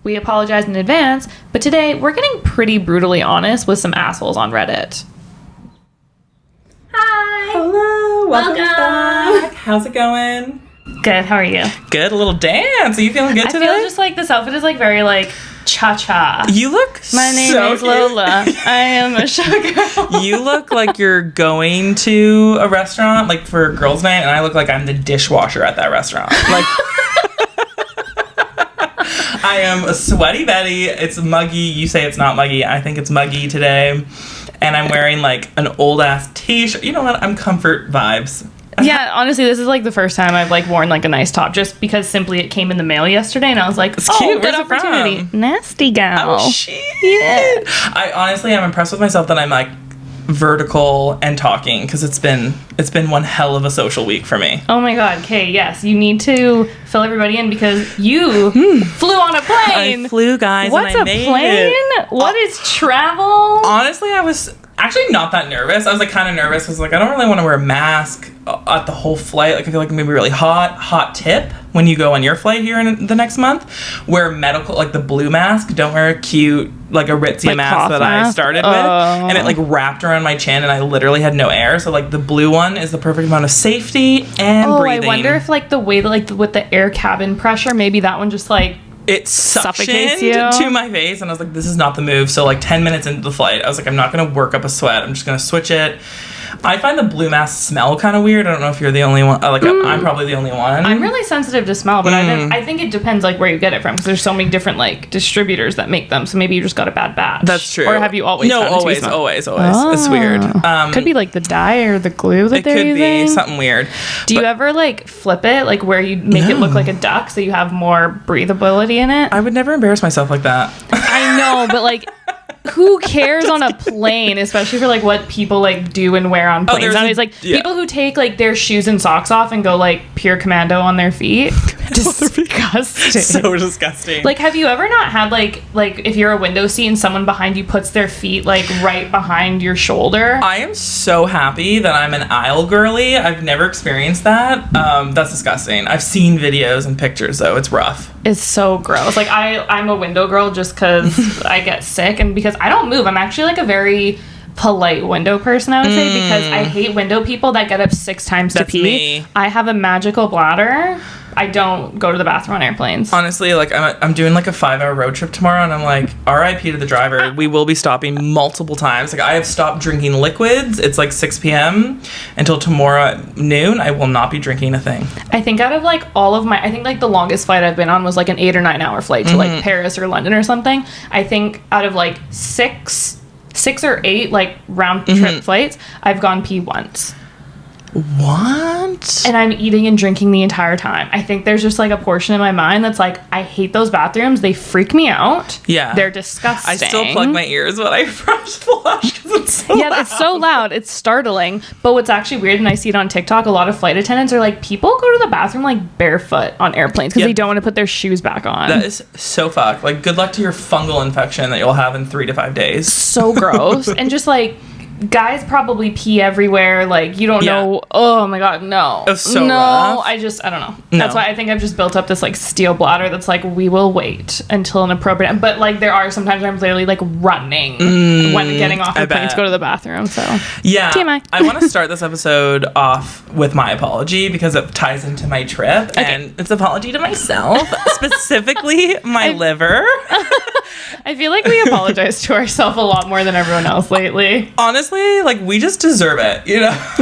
We apologize in advance, but today we're getting pretty brutally honest with some assholes on Reddit. Hi! Hello! Welcome back! How's it going? Good, how are you? Good, a little dance. Are you feeling good today? I feel just like this outfit is like very like cha-cha. You look My name so is cute. Lola. I am a showgirl. You look like you're going to a restaurant, like for girls' night, and I look like I'm the dishwasher at that restaurant. Like, I am a sweaty Betty. It's muggy. You say it's not muggy. I think it's muggy today. And I'm wearing like an old ass t-shirt. You know what? I'm comfort vibes. Yeah, honestly, this is like the first time I've like worn like a nice top, just because simply it came in the mail yesterday, and I was like, it's cute. Good Where's opportunity. It from? Nasty gal. Oh shit. Yeah. I honestly am impressed with myself that I'm like vertical and talking, because it's been one hell of a social week for me. Oh my god, Kay, yes, you need to fill everybody in because you flew on a plane. I flew, guys. What's and I a made plane? it. What is travel? Honestly, I was actually not that nervous. I was like kind of nervous because like I don't really want to wear a mask at the whole flight. Like I feel like maybe really hot tip when you go on your flight here in the next month. Wear medical, like the blue mask. Don't wear a cute like a Aritzia like mask that I started with, and it like wrapped around my chin, and I literally had no air. So like the blue one is the perfect amount of safety and breathing. I wonder if like the way that like with the air cabin pressure, maybe that one just like it suffocates you to my face, and I was like, this is not the move. So like 10 minutes into the flight, I was like, I'm not gonna work up a sweat. I'm just gonna switch it. I find the blue masks smell kind of weird. I don't know if you're the only one. I'm probably the only one. I'm really sensitive to smell, but I think it depends like where you get it from, because there's so many different like distributors that make them. So maybe you just got a bad batch. That's true. Or have you always? No, always. Oh. It's weird. Could be like the dye or the glue that they're using. It could be something weird. Do you ever like flip it, like where you make it look like a duck so you have more breathability in it? I would never embarrass myself like that. I know, but like, who cares on a plane, especially for like what people like do and wear on planes? Nowadays, like people who take like their shoes and socks off and go like pure commando on their feet. Disgusting. So disgusting. Like, have you ever not had like if you're a window seat and someone behind you puts their feet like right behind your shoulder? I am so happy that I'm an aisle girly. I've never experienced that. That's disgusting. I've seen videos and pictures though. It's rough. It's so gross. Like I'm a window girl just because I get sick, and because I don't move. I'm actually like a very polite window person, I would say, because I hate window people that get up 6 times to pee. Me. I have a magical bladder. I don't go to the bathroom on airplanes. Honestly, like I'm doing like a 5-hour road trip tomorrow, and I'm like, RIP to the driver. We will be stopping multiple times. Like I have stopped drinking liquids. It's like 6 p.m. until tomorrow at noon. I will not be drinking a thing. I think out of like all of my, I think like the longest flight I've been on was like an 8 or 9 hour flight to like Paris or London or something. I think out of like six or 8 like round trip flights, I've gone pee once. What? And I'm eating and drinking the entire time. I think there's just like a portion in my mind that's like, I hate those bathrooms. They freak me out. Yeah. They're disgusting. I still plug my ears when I brush flush because it's so loud. It's so loud. It's startling. But what's actually weird, and I see it on TikTok, a lot of flight attendants are like, people go to the bathroom like barefoot on airplanes because they don't want to put their shoes back on. That is so fucked. Like, good luck to your fungal infection that you'll have in 3 to 5 days. So gross. And just like, guys probably pee everywhere. Like, you don't know. Oh my god, no. It was so no, rough. I don't know. No. That's why I think I've just built up this like steel bladder that's like, we will wait until an appropriate. But like, there are sometimes I'm literally like running when getting off the plane to go to the bathroom. So yeah, TMI. I want to start this episode off with my apology because it ties into my trip, and it's an apology to myself, specifically my liver. I feel like we apologize to ourselves a lot more than everyone else lately. Honestly, like, we just deserve it, you know?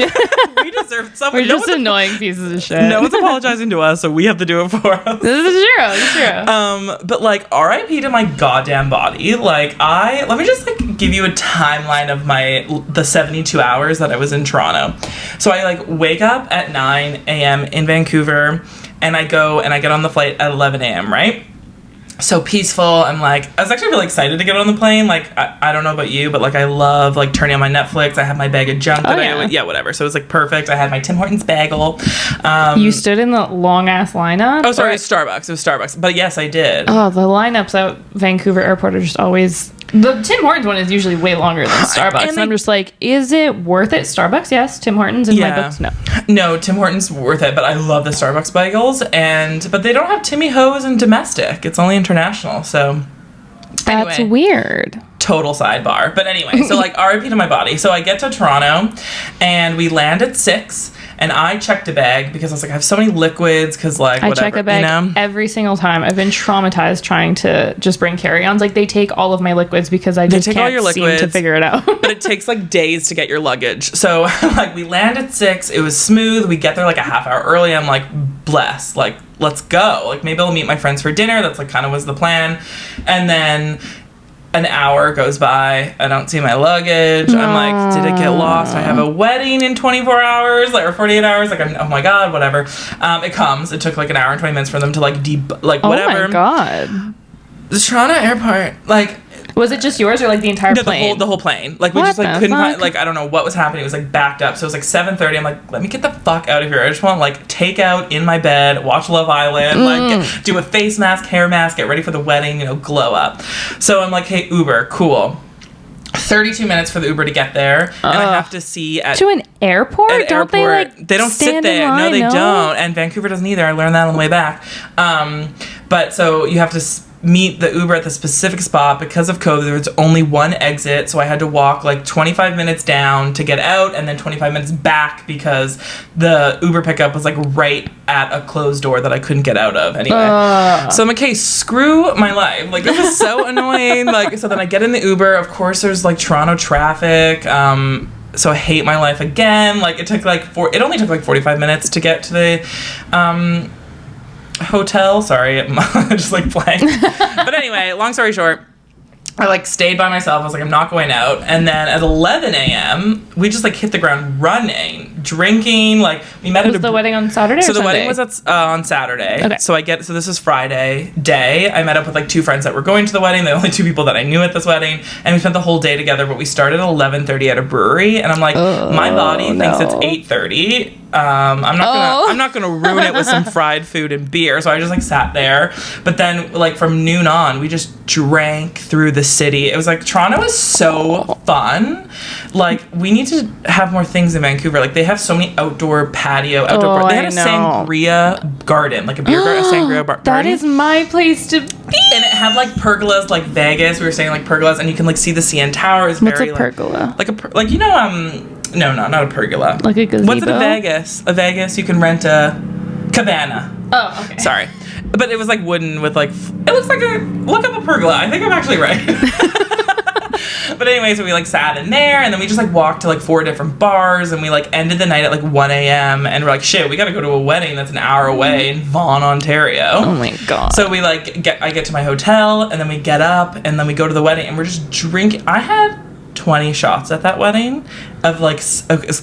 We deserve something. We're just annoying pieces of shit. No one's apologizing to us, so we have to do it for us. This is true. But like, RIP to my goddamn body. Like, let me just like give you a timeline of the 72 hours that I was in Toronto. So I like wake up at 9 a.m. in Vancouver, and I go and I get on the flight at 11 a.m., right? So peaceful. I was actually really excited to get on the plane. Like, I don't know about you, but like, I love like turning on my Netflix. I have my bag of junk whatever. So it was like perfect. I had my Tim Hortons bagel. You stood in the long ass lineup? Oh, sorry, it was Starbucks. But yes, I did. Oh, the lineups at Vancouver Airport are just always The Tim Hortons one is usually way longer than Starbucks. And I'm just like, is it worth it? Starbucks, yes. Tim Hortons in my books, no. No, Tim Hortons worth it, but I love the Starbucks bagels. But they don't have Timmy Ho's and domestic. It's only international, so... That's weird. Total sidebar. But anyway, so like RIP to my body. So I get to Toronto and we land at 6 and I checked a bag because I was like, I have so many liquids because like whatever. I check a bag every single time. I've been traumatized trying to just bring carry-ons. Like they take all of my liquids because I just can't seem to figure it out. But it takes like days to get your luggage. So like we land at 6. It was smooth. We get there like a half hour early. I'm like, blessed. Like, let's go. Like maybe I'll meet my friends for dinner. That's like kind of was the plan. And then an hour goes by. I don't see my luggage. I'm like, did it get lost? I have a wedding in 24 hours, like, or 48 hours. Like, oh my God, whatever. It comes. It took like an hour and 20 minutes for them to like whatever. Oh my God. The Toronto airport, like... Was it just yours or like the entire plane? The whole plane. Like we just like couldn't find, like I don't know what was happening. It was like backed up. So it was like 7:30. I'm like, let me get the fuck out of here. I just want to like take out in my bed, watch Love Island, like do a face mask, hair mask, get ready for the wedding, you know, glow up. So I'm like, hey, Uber, cool. 32 minutes for the Uber to get there, and I have to see to an airport. Don't they like? They don't sit there. No, they don't. And Vancouver doesn't either. I learned that on the way back. But so you have to meet the Uber at the specific spot. Because of COVID, there was only one exit, so I had to walk like 25 minutes down to get out, and then 25 minutes back because the Uber pickup was like right at a closed door that I couldn't get out of anyway. So I'm like, okay, screw my life. Like, this is so annoying. Like, so then I get in the Uber. Of course, there's like Toronto traffic. So I hate my life again. Like, it took like it only took like 45 minutes to get to the hotel. Sorry, I'm just like playing. But anyway, long story short, I like stayed by myself. I was like, I'm not going out. And then at 11 a.m., we just like hit the ground running, drinking. Like we met was the wedding on Saturday? So or the Sunday? wedding was on Saturday. Okay. So this is Friday day. I met up with like 2 friends that were going to the wedding. The only 2 people that I knew at this wedding, and we spent the whole day together. But we started at 11:30 at a brewery, and I'm like, my body thinks it's 8:30. I'm not gonna ruin it with some fried food and beer. So I just like sat there. But then like from noon on, we just drank through the city. It was like Toronto is so fun. Like we need to have more things in Vancouver. Like they have so many outdoor patio, bar. They had a sangria garden, like a beer garden, a sangria garden. That is my place to be. And it had like pergolas, like Vegas. We were saying like pergolas, and you can like see the CN Tower. It's What's very a pergola? Like you know No, not a pergola. Like a gazebo? What's it, a Vegas? A Vegas, you can rent a cabana. Oh, okay. Sorry. But it was like wooden with like, it looks like look up a pergola. I think I'm actually right. But anyway, so we like sat in there, and then we just like walked to like 4 different bars, and we like ended the night at like 1 a.m. and we're like, shit, we gotta go to a wedding that's an hour away in Vaughan, Ontario. Oh my God. So we like I get to my hotel, and then we get up, and then we go to the wedding, and we're just drinking. I had 20 shots at that wedding of like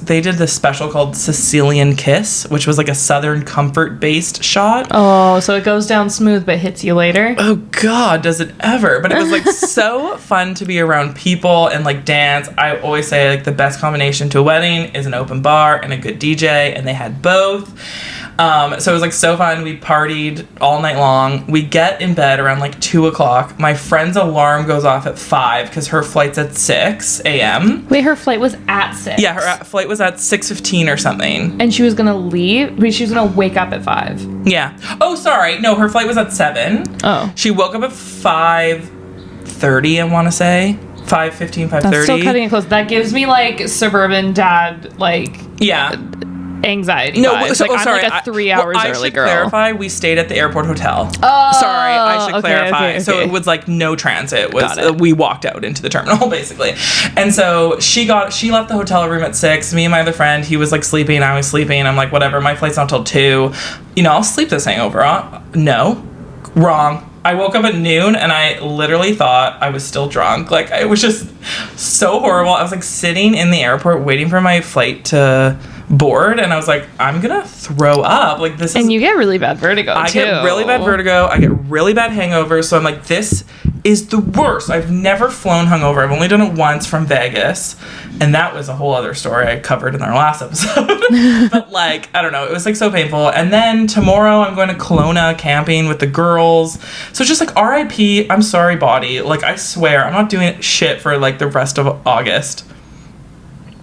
they did this special called Sicilian Kiss, which was like a Southern Comfort based shot. Oh, so it goes down smooth but hits you later. Oh God, does it ever? But it was like so fun to be around people and like dance. I always say like the best combination to a wedding is an open bar and a good DJ, and they had both. So it was like so fun. We partied all night long. We get in bed around like 2 o'clock. My friend's alarm goes off at 5 because her flight's at 6 a.m. Wait, her flight was at 6? Yeah, her flight was at 6:15 or something. And she was gonna leave? She was gonna wake up at 5? Yeah. Oh, sorry. No, her flight was at 7. Oh. She woke up at 5:30, I want to say. 5:15, 5:30. That's still cutting it close. That gives me like suburban dad, like... Yeah. Anxiety no vibes. so, like, sorry, I'm like a 3 hours I early should girl. clarify, we stayed at the airport hotel. Oh, sorry, I should clarify. Okay. So it was like no transit. We walked out into the terminal basically. And so she left the hotel room at 6. Me and my other friend, he was like sleeping, I was sleeping. I'm like, whatever, my flight's not till 2. You know, I'll sleep this hangover on. No, wrong. I woke up at noon and I literally thought I was still drunk. Like, it was just so horrible. I was like sitting in the airport waiting for my flight to board, and I was like, I'm gonna throw up. Like, this is... And you get really bad vertigo, I get really bad vertigo. I get really bad hangovers. So I'm like, this is the worst. I've never flown hungover. I've only done it once from Vegas, and that was a whole other story I covered in our last episode. But like, I don't know, it was like so painful. And then tomorrow I'm going to Kelowna camping with the girls. So it's just like RIP, I'm sorry body. Like I swear I'm not doing shit for like the rest of August.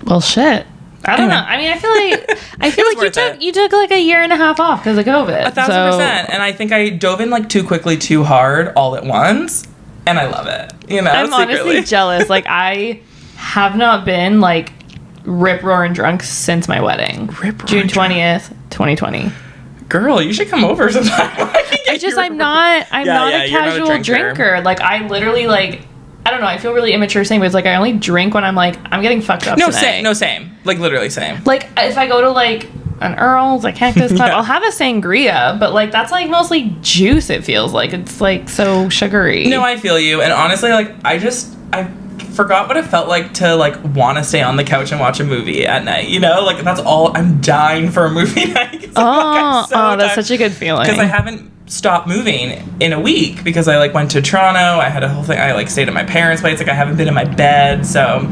Well, shit. I don't know. I mean, I feel like you took like a year and a half off because of COVID. 1,000%. And I think I dove in like too quickly, too hard, all at once. And I love it, you know, I'm honestly jealous. Like, I have not been, like, rip-roaring drunk since my wedding. June 20th, 2020. Girl, you should come over sometime. I'm not a casual drinker. Like, I literally, like, I don't know, I feel really immature saying, but it's like, I only drink when I'm, like, I'm getting fucked up tonight. Same. Like, literally same. Like, if I go to, like, an Earl's, a Cactus Club, I'll have a sangria, but like that's like mostly juice. It feels like it's like so sugary. No, I feel you, and honestly, like I forgot what it felt like to like want to stay on the couch and watch a movie at night. You know, like that's all. I'm dying for a movie night. That's such a good feeling. Because I haven't stopped moving in a week because I like went to Toronto. I had a whole thing. I like stayed at my parents' place. Like I haven't been in my bed, so.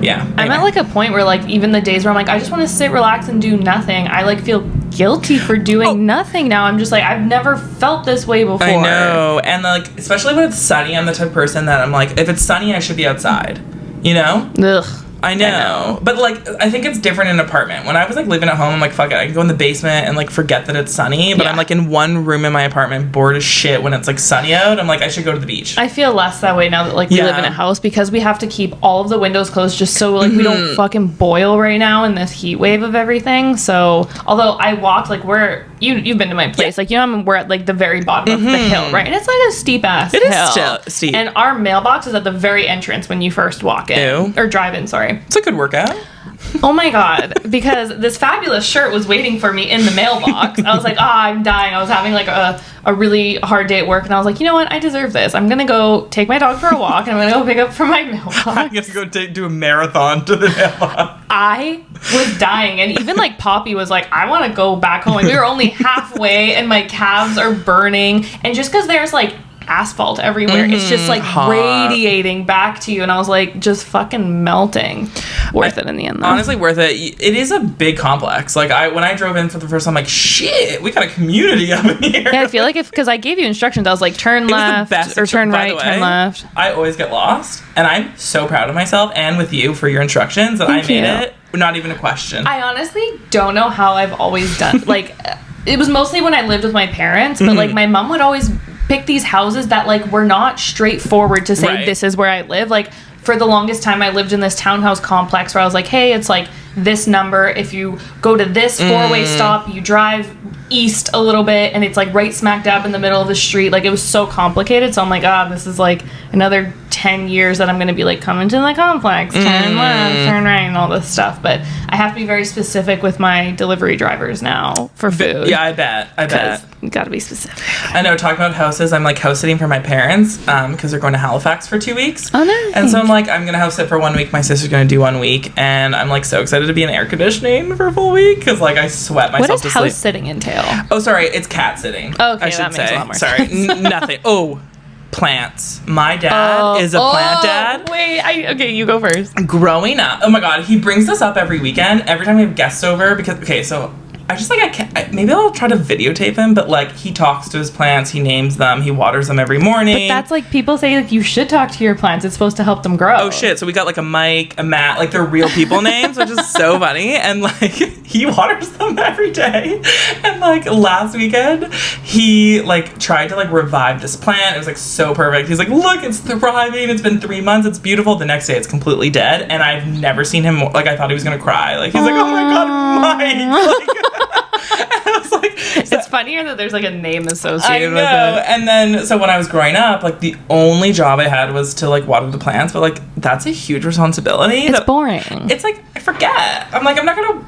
Yeah. Anyway. I'm at like a point where like even the days where I'm like I just want to sit, relax, and do nothing, I like feel guilty for doing nothing now. I'm just like I've never felt this way before. I know. And like especially when it's sunny, I'm the type of person that I'm like if it's sunny I should be outside. You know? Ugh. I know. But like I think it's different in an apartment. When I was like living at home, I'm like fuck it, I can go in the basement and like forget that it's sunny. But I'm like in one room in my apartment, bored as shit when it's like sunny out. I'm like I should go to the beach. I feel less that way now that like we live in a house because we have to keep all of the windows closed just so like we don't fucking boil right now in this heat wave of everything. So although I walked like you've been to my place, like you know we're at like the very bottom of the hill, right? And it's like a steep ass hill. It is still steep. And our mailbox is at the very entrance when you first walk in or drive in. Sorry. It's a good workout. Oh my god, because this fabulous shirt was waiting for me in the mailbox. I was like, I'm dying. I was having like a really hard day at work and I was like, you know what? I deserve this. I'm going to go take my dog for a walk and I'm going to go pick up from my mailbox. I'm going to go do a marathon to the mailbox. I was dying and even like Poppy was like, I want to go back home. And we were only halfway and my calves are burning. And just because there's like asphalt everywhere, it's just like radiating back to you, and I was like just fucking melting. Worth it in the end though. Honestly worth it. It is a big complex. Like when I drove in for the first time, I'm like shit, we got a community up in here. Yeah, I feel like because I gave you instructions, I was like turn left or turn right, turn left. I always get lost and I'm so proud of myself and with you for your instructions that I made it not even a question. I honestly don't know how I've always done like it was mostly when I lived with my parents, but like my mom would always pick these houses that like were not straightforward to say this is where I live. Like for the longest time I lived in this townhouse complex where I was like, hey, it's like this number, if you go to this four-way stop, you drive east a little bit and it's like right smack dab in the middle of the street. Like it was so complicated, so I'm like, this is like another 10 years that I'm gonna be like coming to the complex, turn left, turn right, and all this stuff. But I have to be very specific with my delivery drivers now for food. Yeah, I bet you gotta be specific. I know. Talking about houses, I'm like house sitting for my parents because they're going to Halifax for 2 weeks. Oh, nice. And so I'm like, I'm gonna house sit for 1 week, my sister's gonna do 1 week, and I'm like so excited to be in air conditioning for a full week because like I sweat myself to sleep. What does house sitting entail? Oh, sorry, it's cat sitting. Okay, that makes a lot more sense. Sorry, nothing. Plants. My dad is a plant dad. Wait, okay, you go first. Growing up, oh my god, he brings this up every weekend, every time we have guests over, because, so I just like, maybe I'll try to videotape him, but like he talks to his plants, he names them, he waters them every morning. But that's like, people say like you should talk to your plants, it's supposed to help them grow. Oh shit, so we got like a Mike, a Matt, like they're real people names, which is so funny, and like he waters them every day. And like last weekend, he like tried to like revive this plant. It was like so perfect. He's like, look, it's thriving, it's been 3 months, it's beautiful. The next day it's completely dead, and I've never seen him, like I thought he was gonna cry. Like he's like, oh my god, Mike. Like, I was like, it's funnier that there's like a name associated with it. And then so when I was growing up, like the only job I had was to like water the plants, but like that's a huge responsibility. It's boring. It's like I forget. I'm like, I'm not gonna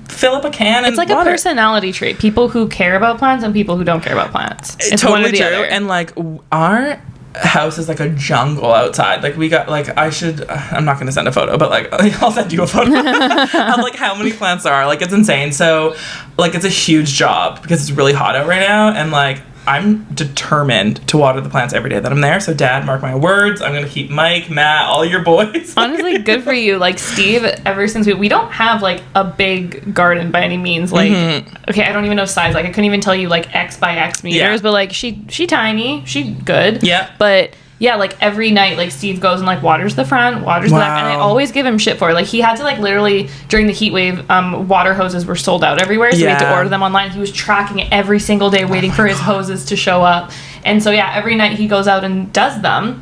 fill up a can and it's like water. A personality trait. People who care about plants and people who don't care about plants. It's totally one or the true. other. And like our house is like a jungle outside. Like we got like I'm not gonna send a photo, but like I'll send you a photo of like how many plants there are. Like it's insane. So like it's a huge job because it's really hot out right now, and like I'm determined to water the plants every day that I'm there. So Dad, mark my words. I'm going to keep Mike, Matt, all your boys. Honestly, good for you. Like, Steve, ever since we don't have, like, a big garden by any means. Like, okay, I don't even know size. Like, I couldn't even tell you, like, X by X meters. But, like, she tiny. She good. Yeah. But... yeah, like, every night, like, Steve goes and, like, waters the front, waters the back, and I always give him shit for it. Like, he had to, like, literally, during the heat wave, water hoses were sold out everywhere, so we had to order them online. He was tracking it every single day, waiting for his hoses to show up. And so, yeah, every night he goes out and does them.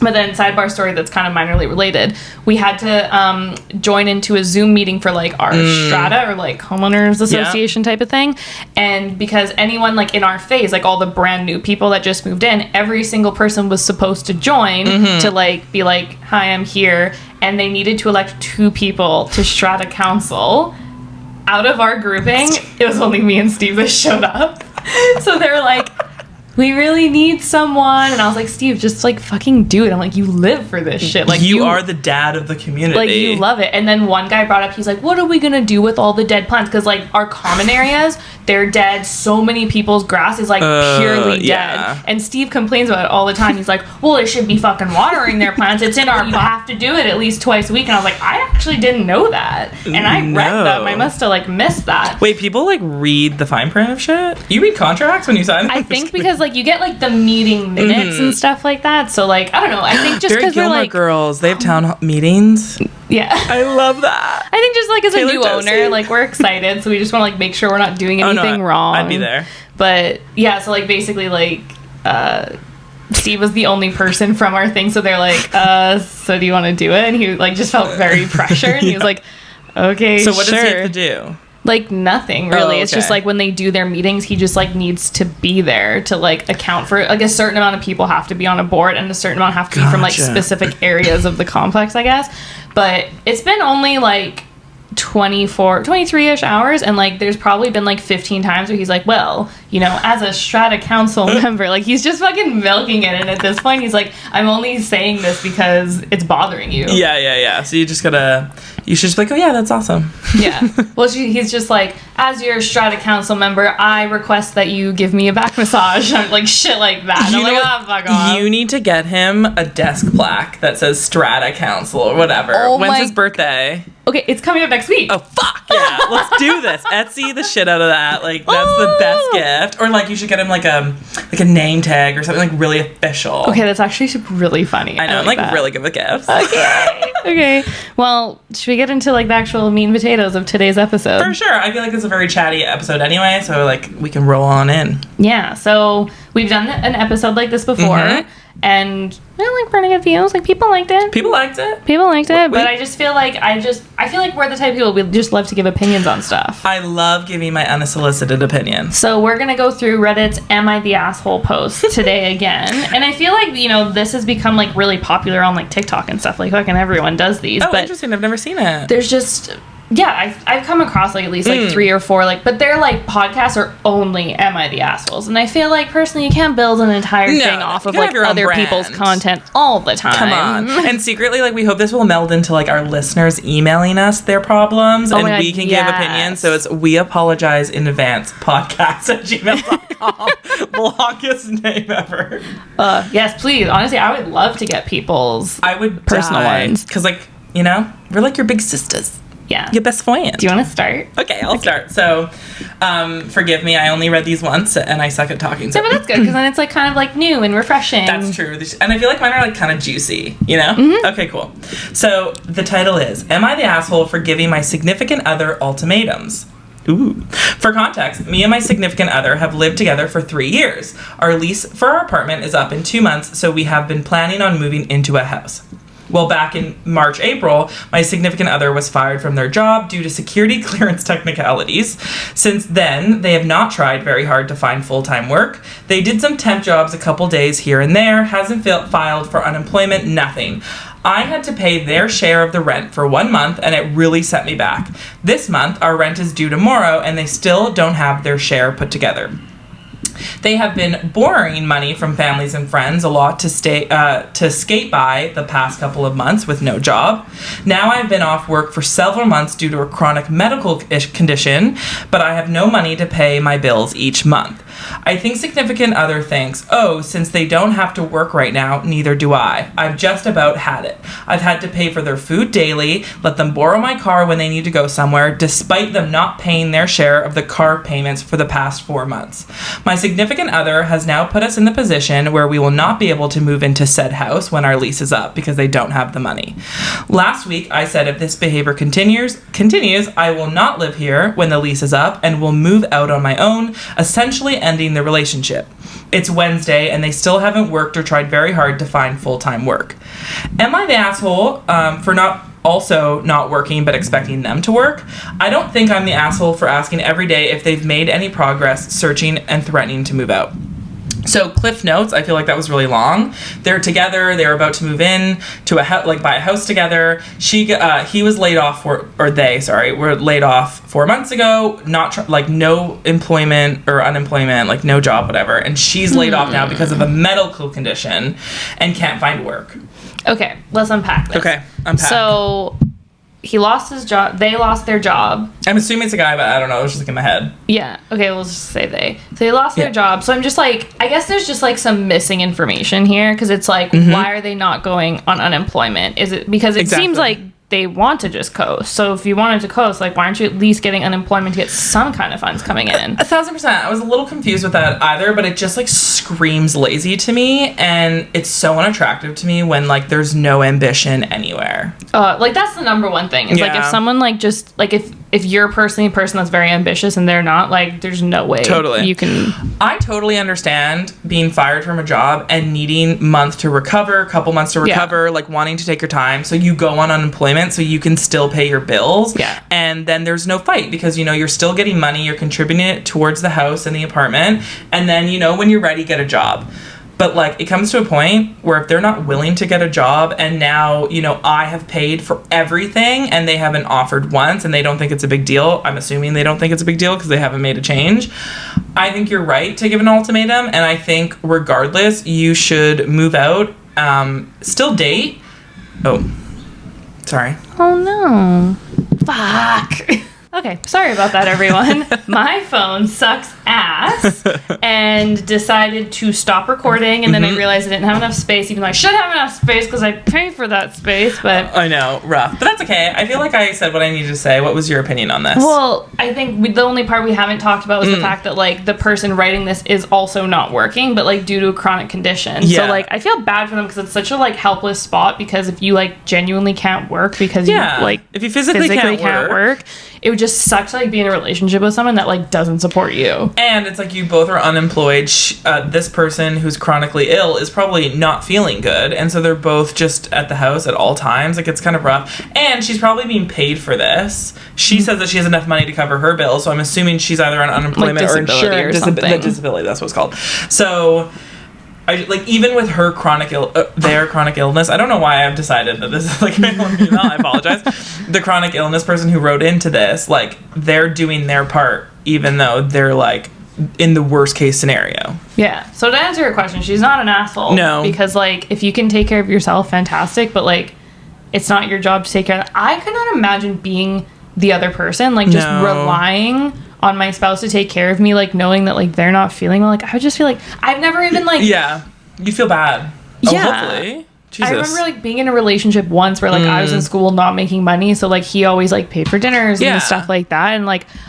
But then, sidebar story that's kind of minorly related, we had to join into a Zoom meeting for, like, our strata or, like, homeowners association type of thing. And because anyone, like, in our phase, like, all the brand new people that just moved in, every single person was supposed to join to, like, be like, hi, I'm here. And they needed to elect 2 people to strata council. Out of our grouping, it was only me and Steve that showed up. So they were like... we really need someone. And I was like, Steve, just, like, fucking do it. I'm like, you live for this shit. Like, you are the dad of the community. Like, you love it. And then one guy brought up, he's like, what are we going to do with all the dead plants? Because, like, our common areas, they're dead. So many people's grass is, like, purely dead. And Steve complains about it all the time. He's like, well, they should be fucking watering their plants. It's in our, you have to do it at least twice a week. And I was like, I actually didn't know that. And I read them. I must have, like, missed that. Wait, people, like, read the fine print of shit? You read contracts when you sign them? I think because, like, you get, like, the meeting minutes and stuff like that. So, like, I don't know. I think just because we're, like... girls. They have town meetings. Yeah. I love that. I think just, like, as a new owner, like, we're excited. So we just want to, like, make sure we're not doing anything wrong. I'd be there. But, yeah, so, like, basically, like, Steve was the only person from our thing. So they're like, so do you want to do it? And he, like, just felt very pressured. And he was like, okay, so what does he have to do? Like, nothing, really. It's just, like, when they do their meetings, he just, like, needs to be there to, like, account for, like, a certain amount of people have to be on a board and a certain amount have to be from, like, specific areas of the complex, I guess. But it's been only, like, 23-ish hours, and, like, there's probably been, like, 15 times where he's like, well, you know, as a strata council member, like, he's just fucking milking it, and at this point he's like, I'm only saying this because it's bothering you. Yeah. So you should just be like, oh yeah, that's awesome. Yeah. Well, he's just like, as your strata council member, I request that you give me a back massage. I'm like, shit like that. And I'm like, oh, fuck off. You need to get him a desk plaque that says strata council or whatever. When's his birthday? Okay, it's coming up next week. Oh, fuck yeah. Let's do this. Etsy the shit out of that. Like, that's the best gift. Or, like, you should get him, like a name tag or something, like, really official. Okay, that's actually really funny. I know. I'm, like, really good with gifts. Okay. Well, should we get into, like, the actual meat and potatoes of today's episode? For sure. I feel like it's a very chatty episode anyway, so, like, we can roll on in. Yeah, so we've done an episode like this before, and like pretty good views. Like, people liked it. But I just feel like I feel like we're the type of people we just love to give opinions on stuff. I love giving my unsolicited opinion. So we're gonna go through Reddit's "Am I the Asshole" post today again, and I feel like, you know, this has become, like, really popular on, like, TikTok and stuff. Like, fucking everyone does these. Oh, but interesting. I've never seen it. There's just... yeah, I've come across, like, at least, like, 3 or 4, like, but their, like, podcasts are only Am I the Assholes? And I feel like, personally, you can't build an entire thing off of, like, other people's content all the time. Come on. And secretly, like, we hope this will meld into, like, our listeners emailing us their problems, and we can give opinions. So it's weapologizeinadvancepodcast at gmail.com. The longest name ever. Yes, please. Honestly, I would love to get people's personal ones. Because, like, you know, we're like your big sisters. Yeah. Your best friend. Do you want to start? Okay, I'll start. So, forgive me, I only read these once, and I suck at talking. So. Yeah, but that's good, because then it's, like, kind of, like, new and refreshing. That's true. And I feel like mine are, like, kind of juicy, you know? Okay, cool. So, the title is, Am I the Asshole for Giving My Significant Other Ultimatums? Ooh. For context, me and my significant other have lived together for 3 years. Our lease for our apartment is up in 2 months, so we have been planning on moving into a house. Well, back in March, April, my significant other was fired from their job due to security clearance technicalities. Since then, they have not tried very hard to find full-time work. They did some temp jobs a couple days here and there, hasn't filed for unemployment, nothing. I had to pay their share of the rent for 1 month, and it really set me back. This month, our rent is due tomorrow, and they still don't have their share put together. They have been borrowing money from families and friends a lot to skate by the past couple of months with no job. Now I've been off work for several months due to a chronic medical condition, but I have no money to pay my bills each month. I think significant other thinks, oh, since they don't have to work right now, neither do I. I've just about had it. I've had to pay for their food daily, let them borrow my car when they need to go somewhere, despite them not paying their share of the car payments for the past 4 months. My significant other has now put us in the position where we will not be able to move into said house when our lease is up because they don't have the money. Last week, I said if this behavior continues, I will not live here when the lease is up and will move out on my own, essentially ending the relationship. It's Wednesday and they still haven't worked or tried very hard to find full-time work. Am I the asshole for not working but expecting them to work? I don't think I'm the asshole for asking every day if they've made any progress searching and threatening to move out. So Cliff Notes, I feel like that was really long. They're together. They were about to move in to buy a house together. He was laid off were laid off 4 months ago. No employment or unemployment, no job, whatever. And she's laid off now because of a medical condition and can't find work. Okay, let's unpack this. Okay, unpack. So he lost his job. They lost their job. I'm assuming it's a guy, but I don't know. It was just in my head. Yeah. Okay, we'll just say they. So they lost their job. So I'm just I guess there's just some missing information here because it's why are they not going on unemployment? Is it because it seems like they want to just coast? So if you wanted to coast, why aren't you at least getting unemployment to get some kind of funds coming in? 1,000%. I was a little confused with that either, but it just screams lazy to me, and it's so unattractive to me when there's no ambition anywhere. That's the number one thing. It's if someone if you're personally a person that's very ambitious and they're not, there's no way you can. I totally understand being fired from a job and needing couple months to recover, wanting to take your time. So you go on unemployment so you can still pay your bills. Yeah. And then there's no fight because, you're still getting money, you're contributing it towards the house and the apartment. And then, when you're ready, get a job. But it comes to a point where if they're not willing to get a job and now, I have paid for everything and they haven't offered once and they don't think it's a big deal. I'm assuming they don't think it's a big deal because they haven't made a change. I think you're right to give an ultimatum. And I think regardless, you should move out, still date. Oh, sorry. Oh no. Fuck. Okay, sorry about that, everyone. My phone sucks ass and decided to stop recording, and then I realized I didn't have enough space, even though I should have enough space because I pay for that space, but... I know, rough. But that's okay. I feel like I said what I needed to say. What was your opinion on this? Well, I think the only part we haven't talked about was the fact that, the person writing this is also not working, but, due to a chronic condition. Yeah. So, I feel bad for them because it's such a, helpless spot because if you, genuinely can't work because you, if you physically can't work, it would just suck to be in a relationship with someone that doesn't support you. And it's you both are unemployed. This person who's chronically ill is probably not feeling good, and so they're both just at the house at all times. It's kind of rough. And she's probably being paid for this. She says that she has enough money to cover her bills, so I'm assuming she's either on unemployment or insurance. Disability, that's what it's called. So even with her their chronic illness, I don't know why I've decided that this is male or female, I apologize. The chronic illness person who wrote into this, they're doing their part, even though they're in the worst case scenario. Yeah. So to answer your question, she's not an asshole. No. Because if you can take care of yourself, fantastic, but it's not your job to take care of that. I could not imagine being the other person, just relying on my spouse to take care of me, knowing that they're not feeling well. I would just feel I've never even yeah, you feel bad. Yeah. Oh, hopefully. Jesus. I remember being in a relationship once where I was in school not making money, so he always paid for dinners and stuff like that, and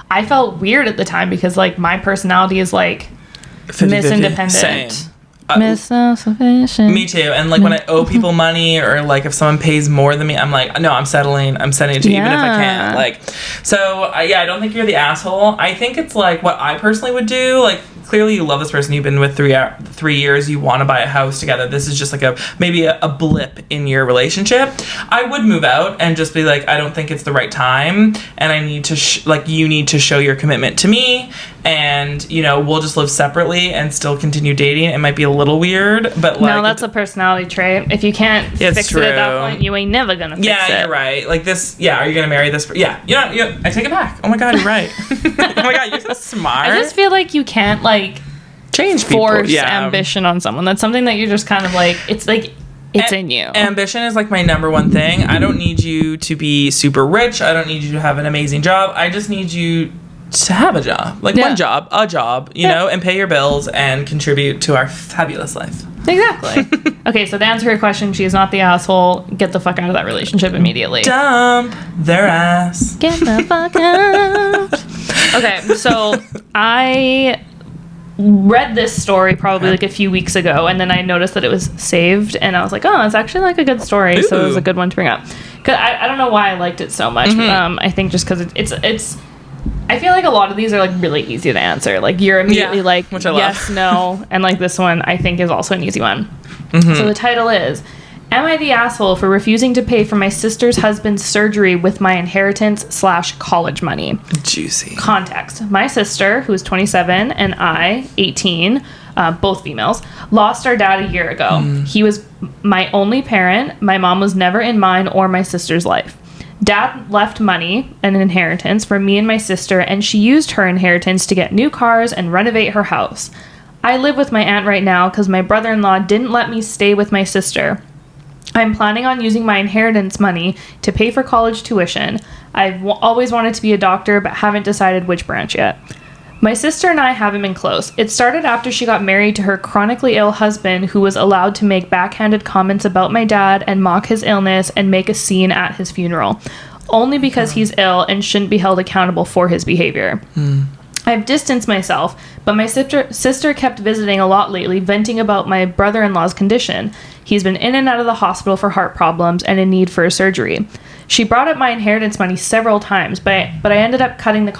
I felt weird at the time because my personality is Miss Independent. Same. Miss Self-Sufficient. Me too. And when I owe people money or if someone pays more than me, I'm no, I'm sending it to you even if I can't. So I don't think you're the asshole. I think it's what I personally would do. Clearly you love this person you've been with 3 years, you want to buy a house together. This is just maybe a blip in your relationship. I would move out and just be I don't think it's the right time, and I need to you need to show your commitment to me, and we'll just live separately and still continue dating. It might be a little weird, but no, that's a personality trait. If you can't fix it at that point, you ain't never gonna fix it. Yeah, you're right. This, are you gonna marry this? Yeah, I take it back. Oh my god, you're right. Oh my god, you're so smart. I just feel you can't change people. Force ambition on someone. That's something that you're just kind of it's in you. Ambition is my number one thing. I don't need you to be super rich. I don't need you to have an amazing job. I just need you to have a job. Like, a job, you know, and pay your bills and contribute to our fabulous life. Exactly. Okay, so to answer her question, she is not the asshole. Get the fuck out of that relationship immediately. Dump their ass. Get the fuck out. Okay, so I read this story probably like a few weeks ago, and then I noticed that it was saved, and I was like, oh, it's actually like a good story. Ooh. So it was a good one to bring up. Cause I don't know why I liked it so much. I think just because it's I feel like a lot of these are like really easy to answer. Like you're immediately like yes, no, and like this one I think is also an easy one. So the title is, am I the asshole for refusing to pay for my sister's husband's surgery with my inheritance/college money? Juicy. Context. My sister, who is 27, and I, 18, both females, lost our dad a year ago. He was my only parent. My mom was never in mine or my sister's life. Dad left money, an inheritance, for me and my sister, and she used her inheritance to get new cars and renovate her house. I live with my aunt right now because my brother-in-law didn't let me stay with my sister. I'm planning on using my inheritance money to pay for college tuition. I've always wanted to be a doctor, but haven't decided which branch yet. My sister and I haven't been close. It started after she got married to her chronically ill husband, who was allowed to make backhanded comments about my dad and mock his illness and make a scene at his funeral, only because he's ill and shouldn't be held accountable for his behavior. I've distanced myself, but my sister kept visiting a lot lately, venting about my brother-in-law's condition. He's been in and out of the hospital for heart problems and in need for a surgery. She brought up my inheritance money several times, but I ended up cutting the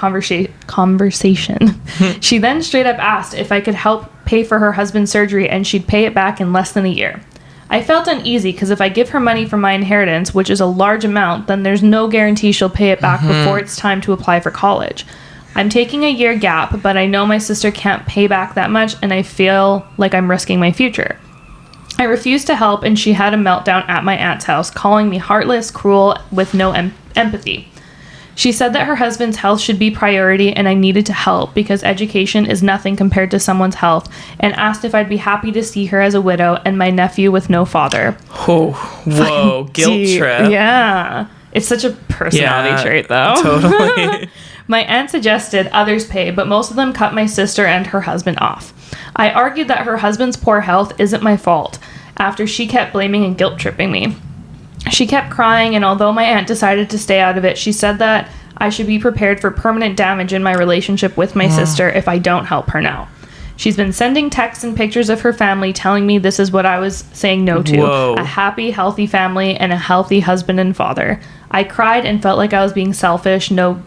conversation. She then straight up asked if I could help pay for her husband's surgery, and she'd pay it back in less than a year. I felt uneasy because if I give her money for my inheritance, which is a large amount, then there's no guarantee she'll pay it back before it's time to apply for college. I'm taking a year gap, but I know my sister can't pay back that much, and I feel like I'm risking my future. I refused to help, and she had a meltdown at my aunt's house, calling me heartless, cruel, with no empathy. She said that her husband's health should be priority and I needed to help because education is nothing compared to someone's health, and asked if I'd be happy to see her as a widow and my nephew with no father. Oh, whoa, guilt trip. Yeah. It's such a personality trait, though. Totally. My aunt suggested others pay, but most of them cut my sister and her husband off. I argued that her husband's poor health isn't my fault, after she kept blaming and guilt-tripping me. She kept crying, and although my aunt decided to stay out of it, she said that I should be prepared for permanent damage in my relationship with my sister if I don't help her now. She's been sending texts and pictures of her family telling me this is what I was saying no to. Whoa. A happy, healthy family and a healthy husband and father. I cried and felt like I was being selfish, no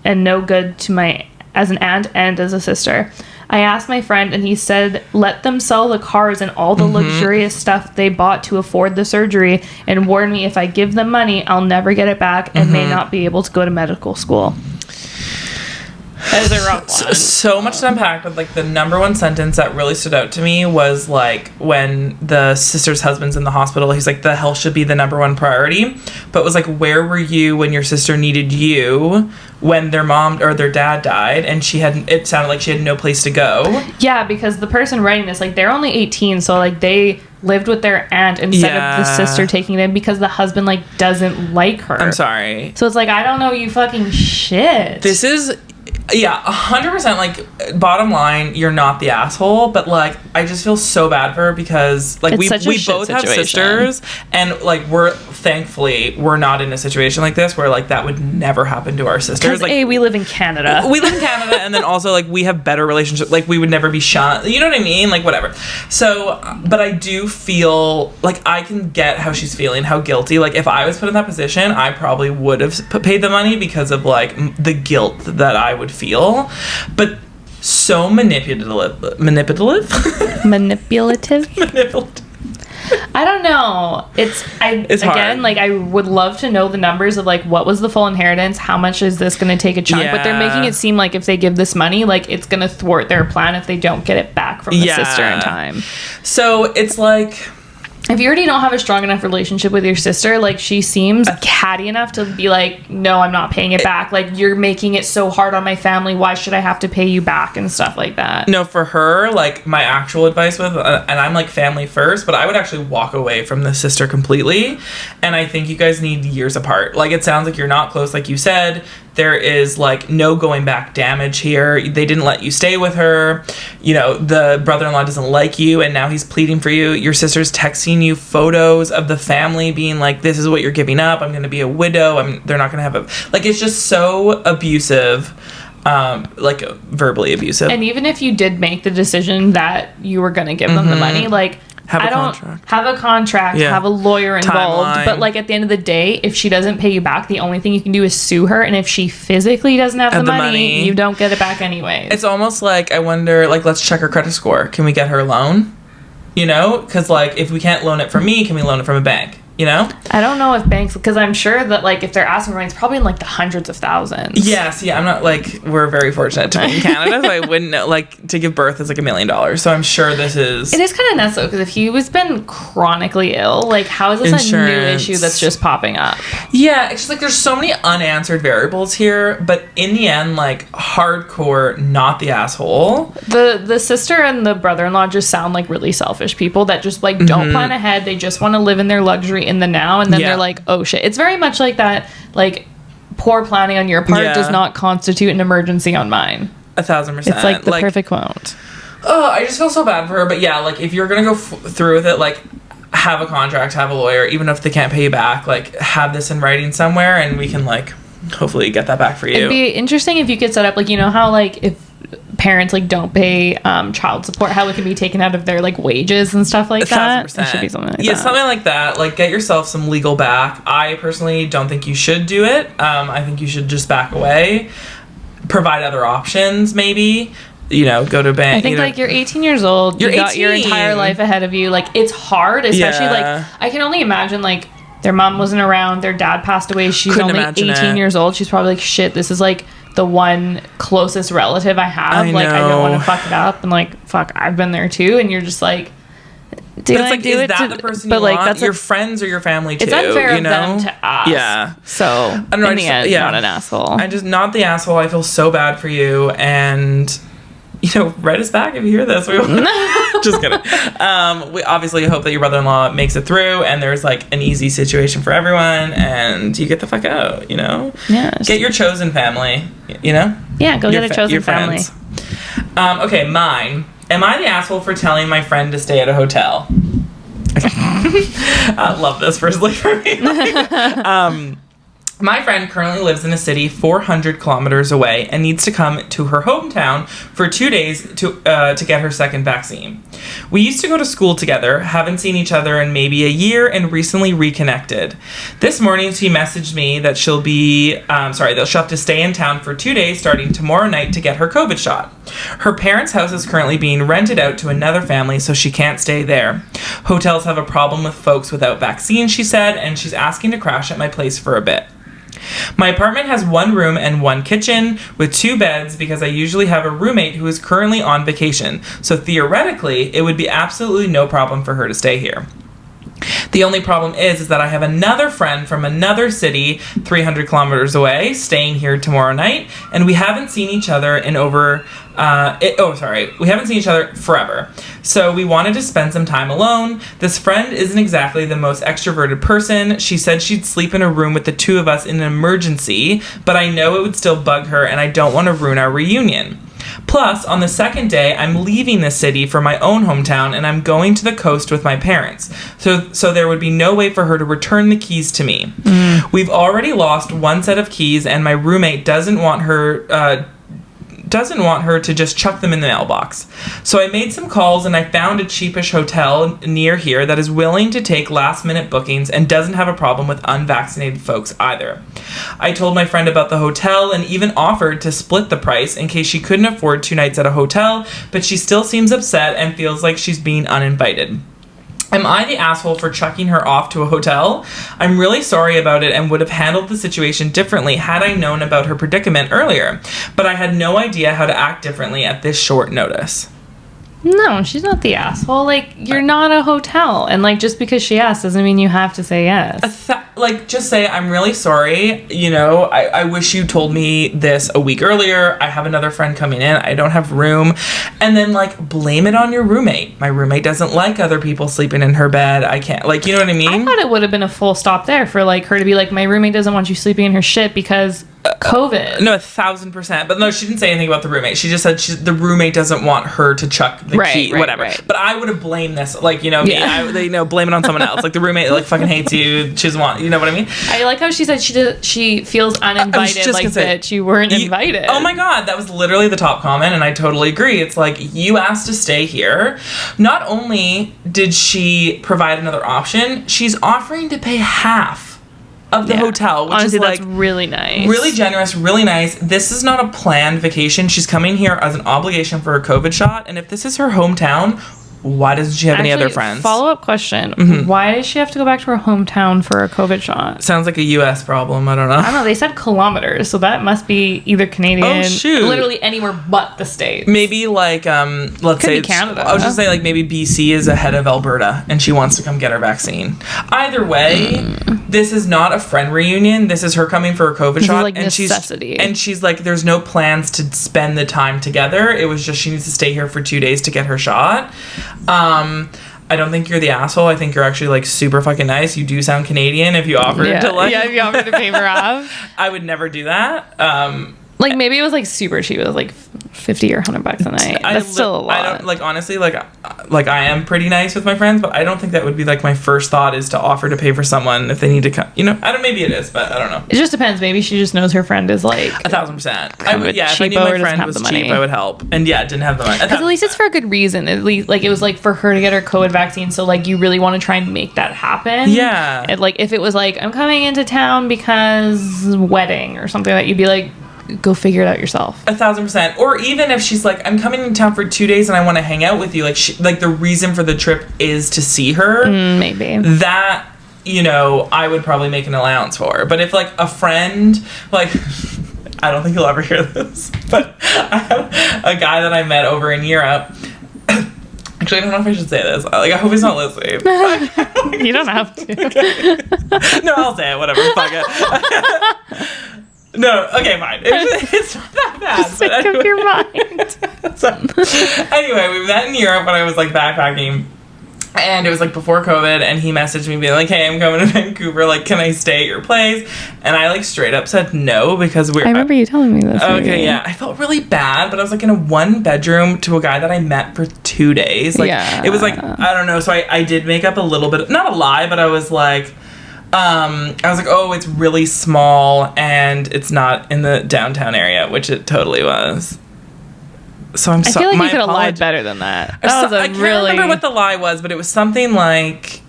good to my as an aunt and as a sister. I asked my friend, and he said let them sell the cars and all the luxurious stuff they bought to afford the surgery, and warned me if I give them money, I'll never get it back and may not be able to go to medical school. That is a rough one. So much to unpack, but like the number one sentence that really stood out to me was like when the sister's husband's in the hospital, he's like, the health should be the number one priority. But it was like, where were you when your sister needed you when their mom or their dad died, and it sounded like she had no place to go? Yeah, because the person writing this, like, they're only 18, so like they lived with their aunt instead of the sister taking them because the husband like doesn't like her. I'm sorry. So it's like, I don't know, you fucking shit. This is 100%, like, bottom line, you're not the asshole, but like I just feel so bad for her because like we both have sisters, and like thankfully we're not in a situation like this where like that would never happen to our sisters. Like, we live in Canada. And then also like we have better relationships, like we would never be shot, you know what I mean, like whatever. So but I do feel like I can get how she's feeling, how guilty. Like if I was put in that position, I probably would have paid the money because of like the guilt that I would feel, but so manipulative. I don't know. It's hard. Like I would love to know the numbers of like what was the full inheritance, how much is this going to take a chunk, but they're making it seem like if they give this money, like it's going to thwart their plan if they don't get it back from the sister in time. So it's like, if you already don't have a strong enough relationship with your sister, like she seems catty enough to be like, no, I'm not paying it back. Like you're making it so hard on my family. Why should I have to pay you back and stuff like that? No, for her, like my actual advice and I'm like family first, but I would actually walk away from the sister completely. And I think you guys need years apart. Like it sounds like you're not close, like you said. There is like no going back damage here. They didn't let you stay with her. You know, the brother-in-law doesn't like you and now he's pleading for you. Your sister's texting you photos of the family being like, this is what you're giving up. I'm going to be a widow. They're not going to have a, like, it's just so abusive. Like verbally abusive. And even if you did make the decision that you were going to give them the money, like, have a contract, have a lawyer involved. Timeline. But like at the end of the day, if she doesn't pay you back, the only thing you can do is sue her. And if she physically doesn't have the money, you don't get it back anyways. It's almost like, I wonder, like, let's check her credit score. Can we get her a loan? You know? Because like, if we can't loan it from me, can we loan it from a bank? You know? I don't know if banks, because I'm sure that, like, if they're asking for money, it's probably in, like, the hundreds of thousands. Yes, yeah, I'm not, like, we're very fortunate to be in Canada, so I wouldn't know, like, to give birth is, like, $1 million, so I'm sure this is... It is kind of nuts, though, because if he was been chronically ill, like, how is this a new issue that's just popping up? Yeah, it's just, like, there's so many unanswered variables here, but in the end, like, hardcore, not the asshole. The sister and the brother-in-law just sound like really selfish people that just, like, don't plan ahead, they just want to live in their luxury in the now, and then they're like, oh shit. It's very much like that, like, poor planning on your part does not constitute an emergency on mine. 1,000%. It's like the perfect quote. Oh, I just feel so bad for her, but yeah, like, if you're gonna go through with it, like, have a contract, have a lawyer, even if they can't pay you back, like, have this in writing somewhere, and we can, like, hopefully get that back for you. It'd be interesting if you could set up, like, you know how, like, if parents, like, don't pay child support, how it can be taken out of their, like, wages and stuff like that. It should be something like that. Something like that. Like, get yourself some legal back. I personally don't think you should do it. I think you should just back away. Provide other options, maybe. You know, go to a bank. I think, like, you're 18 years old. You got your entire life ahead of you. Like, it's hard, especially, like, I can only imagine, like, their mom wasn't around. Their dad passed away. She's only 18 years old. She's probably like, shit, this is, like, the one closest relative I have. Like, I don't want to fuck it up. And, like, fuck, I've been there too. And you're just like, do I do it? Is that the person you want? That's your friends or your family too? It's unfair of them to ask. Yeah. So, in the end, not an asshole. I'm just not the asshole. I feel so bad for you. And, you know, write us back if you hear this. Just kidding. We obviously hope that your brother-in-law makes it through and there's, like, an easy situation for everyone and you get the fuck out, you know? Yeah. Get your chosen family, you know? Yeah, go get a chosen family. Okay, mine. Am I the asshole for telling my friend to stay at a hotel? Okay. I love this personally for me. My friend currently lives in a city 400 kilometers away and needs to come to her hometown for 2 days to get her second vaccine. We used to go to school together, haven't seen each other in maybe a year, and recently reconnected. This morning, she messaged me that she'll have to stay in town for 2 days starting tomorrow night to get her COVID shot. Her parents' house is currently being rented out to another family, so she can't stay there. Hotels have a problem with folks without vaccines, she said, and she's asking to crash at my place for a bit. My apartment has 1 room and 1 kitchen with 2 beds because I usually have a roommate who is currently on vacation, so theoretically, it would be absolutely no problem for her to stay here. The only problem is that I have another friend from another city 300 kilometers away staying here tomorrow night, and we haven't seen each other we haven't seen each other forever. So we wanted to spend some time alone. This friend isn't exactly the most extroverted person. She said she'd sleep in a room with the 2 of us in an emergency, but I know it would still bug her and I don't want to ruin our reunion. Plus, on the second day, I'm leaving the city for my own hometown and I'm going to the coast with my parents. So there would be no way for her to return the keys to me. We've already lost 1 set of keys and my roommate doesn't want her to just chuck them in the mailbox. So I made some calls and I found a cheapish hotel near here that is willing to take last-minute bookings and doesn't have a problem with unvaccinated folks either. I told my friend about the hotel and even offered to split the price in case she couldn't afford 2 nights at a hotel, but she still seems upset and feels like she's being uninvited. Am I the asshole for chucking her off to a hotel? I'm really sorry about it and would have handled the situation differently had I known about her predicament earlier, but I had no idea how to act differently at this short notice. No, she's not the asshole. Like, you're not a hotel. And, like, just because she asked doesn't mean you have to say yes. Just say, I'm really sorry. You know, I wish you told me this a week earlier. I have another friend coming in. I don't have room. And then, like, blame it on your roommate. My roommate doesn't like other people sleeping in her bed. I can't, like, you know what I mean? I thought it would have been a full stop there for, like, her to be like, my roommate doesn't want you sleeping in her shit because COVID. No, 1,000%. But no, she didn't say anything about the roommate. She just said the roommate doesn't want her to chuck the key, whatever. Right. But I would have blamed this, like, you know, me. Blame it on someone else. Like, the roommate, like, fucking hates you. She doesn't want, you know what I mean? I like how she said she feels uninvited, like that you weren't invited. Oh my God, that was literally the top comment, and I totally agree. It's like, you asked to stay here. Not only did she provide another option, she's offering to pay half of the hotel, which honestly, is like that's really nice, really generous, really nice. This is not a planned vacation. She's coming here as an obligation for a COVID shot, and if this is her hometown, why doesn't she have any other friends? Follow-up question. Why does she have to go back to her hometown for a COVID shot? Sounds like a U.S. problem. I don't know. They said kilometers, so that must be either Canadian, literally anywhere but the States. Maybe like, let's say Canada. I was just saying, like, maybe BC is ahead of Alberta and she wants to come get her vaccine. Either way, this is not a friend reunion. This is her coming for a COVID shot. Like, necessity. She's like, there's no plans to spend the time together. It was just she needs to stay here for 2 days to get her shot. I don't think you're the asshole. I think you're actually, like, super fucking nice. You do sound Canadian if you offered to, like... Yeah, if you offered to pay her off. I would never do that. Like, maybe it was, like, super cheap. It was, like, $50 or $100 a night. That's still a lot. I don't, like, honestly, like, I am pretty nice with my friends, but I don't think that would be, like, my first thought is to offer to pay for someone if they need to come. You know? Maybe it is, but I don't know. It just depends. Maybe she just knows her friend is, like... 1,000%. I would, if I knew my friend was cheap, I would help. And, didn't have the money. Because at least it's for a good reason. At least, like, it was, like, for her to get her COVID vaccine, so, like, you really want to try and make that happen. Yeah. And, like, if it was, like, I'm coming into town because wedding or something, that you'd be, like... Go figure it out yourself. 1,000%. Or even if she's like, I'm coming in town for 2 days and I want to hang out with you, like the reason for the trip is to see her. Maybe that, I would probably make an allowance for. But if, like, a friend, like, I don't think you'll ever hear this, but I have a guy that I met over in Europe. Actually, I don't know if I should say this. Like, I hope he's not listening. You don't have to. No, I'll say it. Whatever. Fuck it. No, okay, fine. It's not that bad. Just make up your mind. So, anyway, we met in Europe when I was, like, backpacking. And it was, like, before COVID. And he messaged me being like, hey, I'm coming to Vancouver. Like, can I stay at your place? And I, like, straight up said no because I remember you telling me this. Okay, yeah. I felt really bad. But I was, like, in a 1-bedroom to a guy that I met for 2 days. Like, it was, like, I don't know. So I did make up a little bit. Not a lie, but I was, like... oh, it's really small and it's not in the downtown area, which it totally was. So I feel like you could have lied better than that. I can't remember what the lie was, but it was something like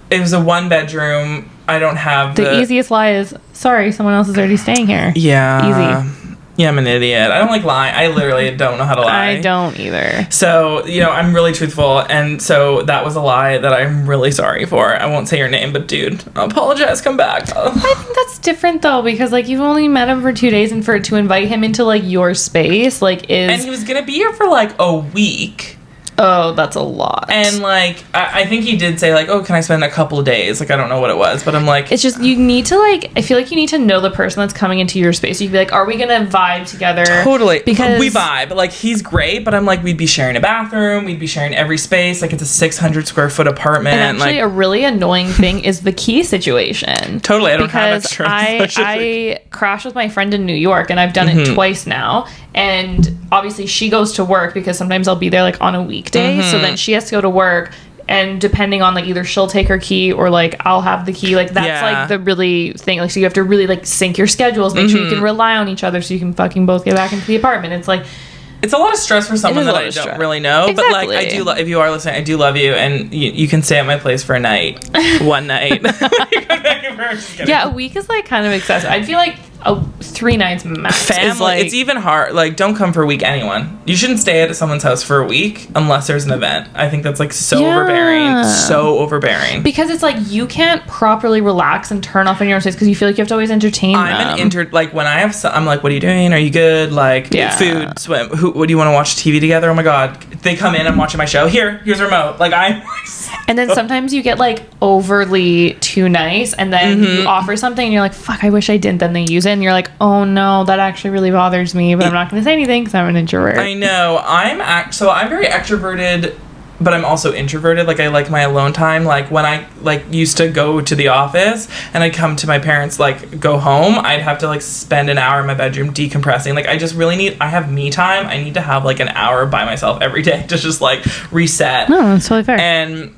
it was a 1-bedroom. I don't have the easiest lie is sorry, someone else is already staying here. Yeah, easy. Yeah, I'm an idiot. I don't like lying. I literally don't know how to lie. I don't either. So, I'm really truthful. And so that was a lie that I'm really sorry for. I won't say your name, but dude, I'll apologize. Come back. I think that's different though, because like you've only met him for 2 days and to invite him into like your space, like And he was going to be here for like a week. Oh, that's a lot. And, like, I think he did say, like, oh, can I spend a couple of days? Like, I don't know what it was, but I'm like... It's just, you need to, like... I feel like you need to know the person that's coming into your space. You can be like, are we gonna vibe together? Totally. Because... We vibe. Like, he's great, but I'm like, we'd be sharing a bathroom. We'd be sharing every space. Like, it's a 600 square foot apartment. And actually, a really annoying thing is the key situation. Totally. I don't have extra. I crashed with my friend in New York, and I've done it twice now. And obviously she goes to work because sometimes I'll be there like on a weekday. So then she has to go to work, and depending on like either she'll take her key or like I'll have the key. Like that's like the really thing. Like so you have to really like sync your schedules, make sure you can rely on each other so you can fucking both get back into the apartment. It's like it's a lot of stress for someone that I don't really know. Exactly. But like I do if you are listening, I do love you, and you can stay at my place for a night. One night. Yeah, a week is like kind of excessive. I feel like 3 nights max. Family, it's even hard. Like, don't come for a week, anyone. You shouldn't stay at someone's house for a week unless there's an event. I think that's like so overbearing. So overbearing. Because it's like you can't properly relax and turn off in your own space because you feel like you have to always entertain them. Like when I have, I'm like, what are you doing? Are you good? Like, food, swim. What do you want to watch TV together? Oh my god, they come in. I'm watching my show. Here's a remote. Like And then sometimes you get like overly too nice, and then you offer something, and you're like, fuck, I wish I didn't. Then they use it. And you're like, oh no, that actually really bothers me, but I'm not going to say anything because I'm an introvert. I know. I'm very extroverted, but I'm also introverted. Like, I like my alone time. Like, when I, like, used to go to the office and I'd come to my parents, like, go home, I'd have to, like, spend an hour in my bedroom decompressing. Like, I just really I have me time. I need to have, like, an hour by myself every day to just, like, reset. No, that's totally fair. And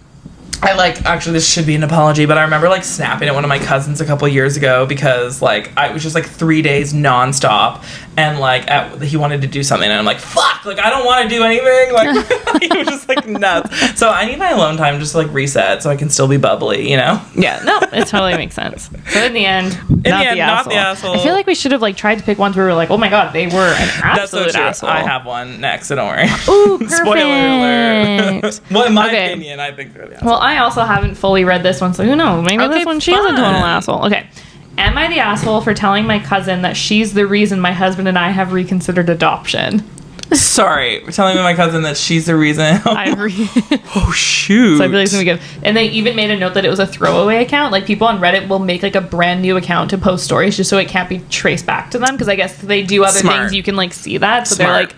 I, like, actually, this should be an apology, but I remember, like, snapping at one of my cousins a couple years ago because, like, I was just, like, 3 days nonstop, and, like, he wanted to do something, and I'm like, fuck, like, I don't want to do anything, like, he was just, like, nuts. So I need my alone time just to, like, reset so I can still be bubbly, you know? Yeah, no, it totally makes sense. So in the end, not the asshole. I feel like we should have, like, tried to pick ones where we were like, oh my god, they were an absolute asshole. I have one next, so don't worry. Ooh, perfect. Spoiler alert. Well, in my opinion, I think they're the asshole. Well, I also haven't fully read this one, so who knows? Maybe this one she's a total asshole. Okay. Am I the asshole for telling my cousin that she's the reason my husband and I have reconsidered adoption? Sorry, telling my cousin that she's the reason. Oh, shoot. So I feel like it's going to be good. And they even made a note that it was a throwaway account. Like, people on Reddit will make, like, a brand new account to post stories just so it can't be traced back to them. Because I guess they do other things, you can, like, see that. So they're like,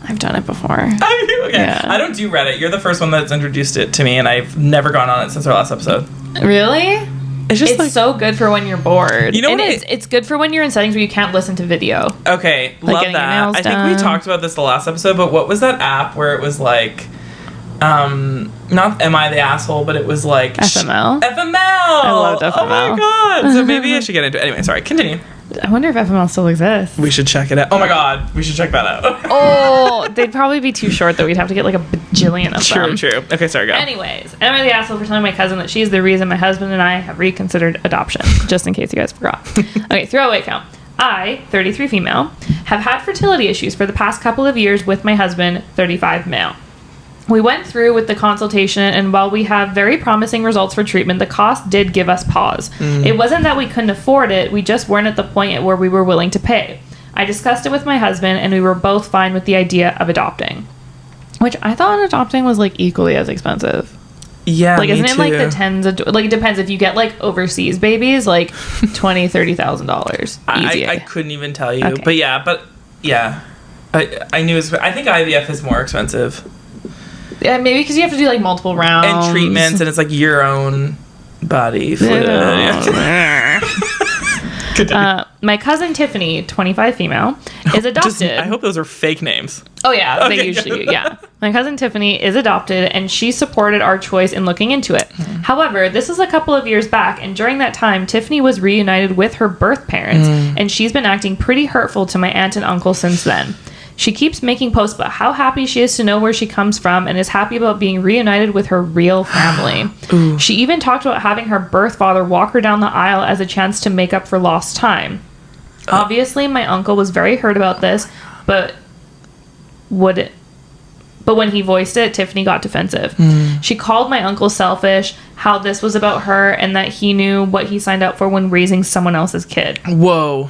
I've done it before. Okay. Yeah. I don't do Reddit. You're the first one that's introduced it to me, and I've never gone on it since our last episode. Really? It's just it's so good for when you're bored. You know, it's good for when you're in settings where you can't listen to video. Okay, like love that. I think we talked about this the last episode, but what was that app where it was like, not Am I the Asshole, but it was like FML. FML. I loved FML. Oh my god! So maybe I should get into it. Anyway, sorry. Continue. I wonder if FML still exists. We should check it out. Oh my god, we should check that out. Oh, they'd probably be too short though. We'd have to get like a bajillion of them. True. Okay, sorry, go. Anyways, am I the asshole for telling my cousin that she's the reason my husband and I have reconsidered adoption? Just in case you guys forgot. Okay, throwaway count. I, 33 female, have had fertility issues for the past couple of years with my husband, 35 male. We went through with the consultation, and while we have very promising results for treatment, the cost did give us pause. It wasn't that we couldn't afford it, we just weren't at the point where we were willing to pay. I discussed it with my husband, and we were both fine with the idea of adopting. Which I thought adopting was, like, equally as expensive. Yeah, like, isn't me it too. like the tens of, like, it depends. If you get like overseas babies, like $20,000-$30,000 easy. I couldn't even tell you. Okay. But yeah, I knew I think IVF is more expensive. Yeah, maybe because you have to do like multiple rounds and treatments, and it's like your own body fluid. My cousin Tiffany, 25 female, is adopted. I hope those are fake names. Oh yeah, they usually yeah. My cousin Tiffany is adopted, and she supported our choice in looking into it. However, this is a couple of years back, and during that time, Tiffany was reunited with her birth parents, and she's been acting pretty hurtful to my aunt and uncle since then. She keeps making posts about how happy she is to know where she comes from and is happy about being reunited with her real family. She even talked about having her birth father walk her down the aisle as a chance to make up for lost time. Obviously, my uncle was very hurt about this, but when he voiced it, Tiffany got defensive. She called my uncle selfish, how this was about her, and that he knew what he signed up for when raising someone else's kid. Whoa.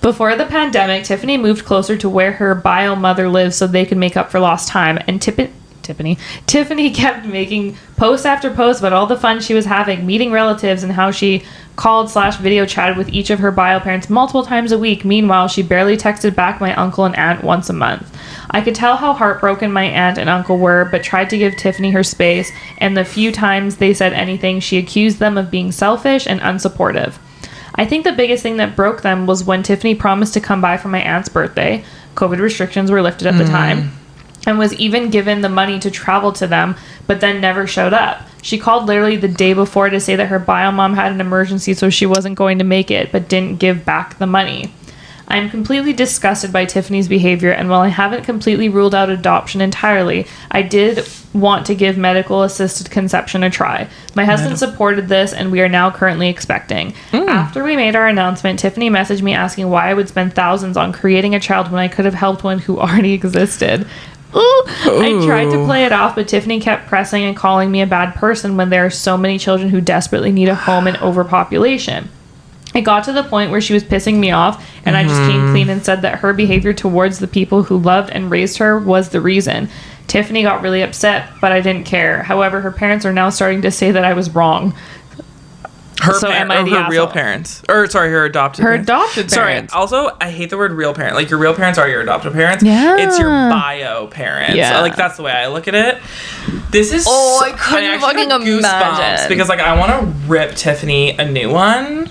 Before the pandemic, Tiffany moved closer to where her bio mother lives so they could make up for lost time, and Tiffany kept making post after post about all the fun she was having, meeting relatives, and how she called/video chatted with each of her bio parents multiple times a week. Meanwhile, she barely texted back my uncle and aunt once a month. I could tell how heartbroken my aunt and uncle were, but tried to give Tiffany her space, and the few times they said anything, she accused them of being selfish and unsupportive. I think the biggest thing that broke them was when Tiffany promised to come by for my aunt's birthday. COVID restrictions were lifted at the time, and was even given the money to travel to them, but then never showed up. She called literally the day before to say that her bio mom had an emergency, so she wasn't going to make it, but didn't give back the money. I am completely disgusted by Tiffany's behavior, and while I haven't completely ruled out adoption entirely, I did want to give medical assisted conception a try. My husband supported this, and we are now currently expecting. After we made our announcement, Tiffany messaged me asking why I would spend thousands on creating a child when I could have helped one who already existed. I tried to play it off, but Tiffany kept pressing and calling me a bad person when there are so many children who desperately need a home in overpopulation. It got to the point where she was pissing me off, and I just came clean and said that her behavior towards the people who loved and raised her was the reason. Tiffany got really upset, but I didn't care. However, her parents are now starting to say that I was wrong. her real parents. Or, sorry, her adopted parents. Her adopted parents. Sorry, also, I hate the word real parent. Like, your real parents are your adopted parents. Yeah. It's your bio parents. Yeah. Like, that's the way I look at it. This is... I couldn't fucking imagine. Because, like, I want to rip Tiffany a new one.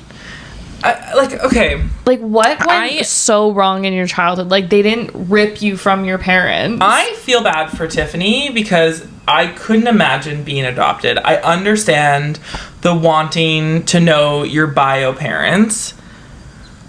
Okay. Like, what went so wrong in your childhood? Like, they didn't rip you from your parents. I feel bad for Tiffany because I couldn't imagine being adopted. I understand the wanting to know your bio parents.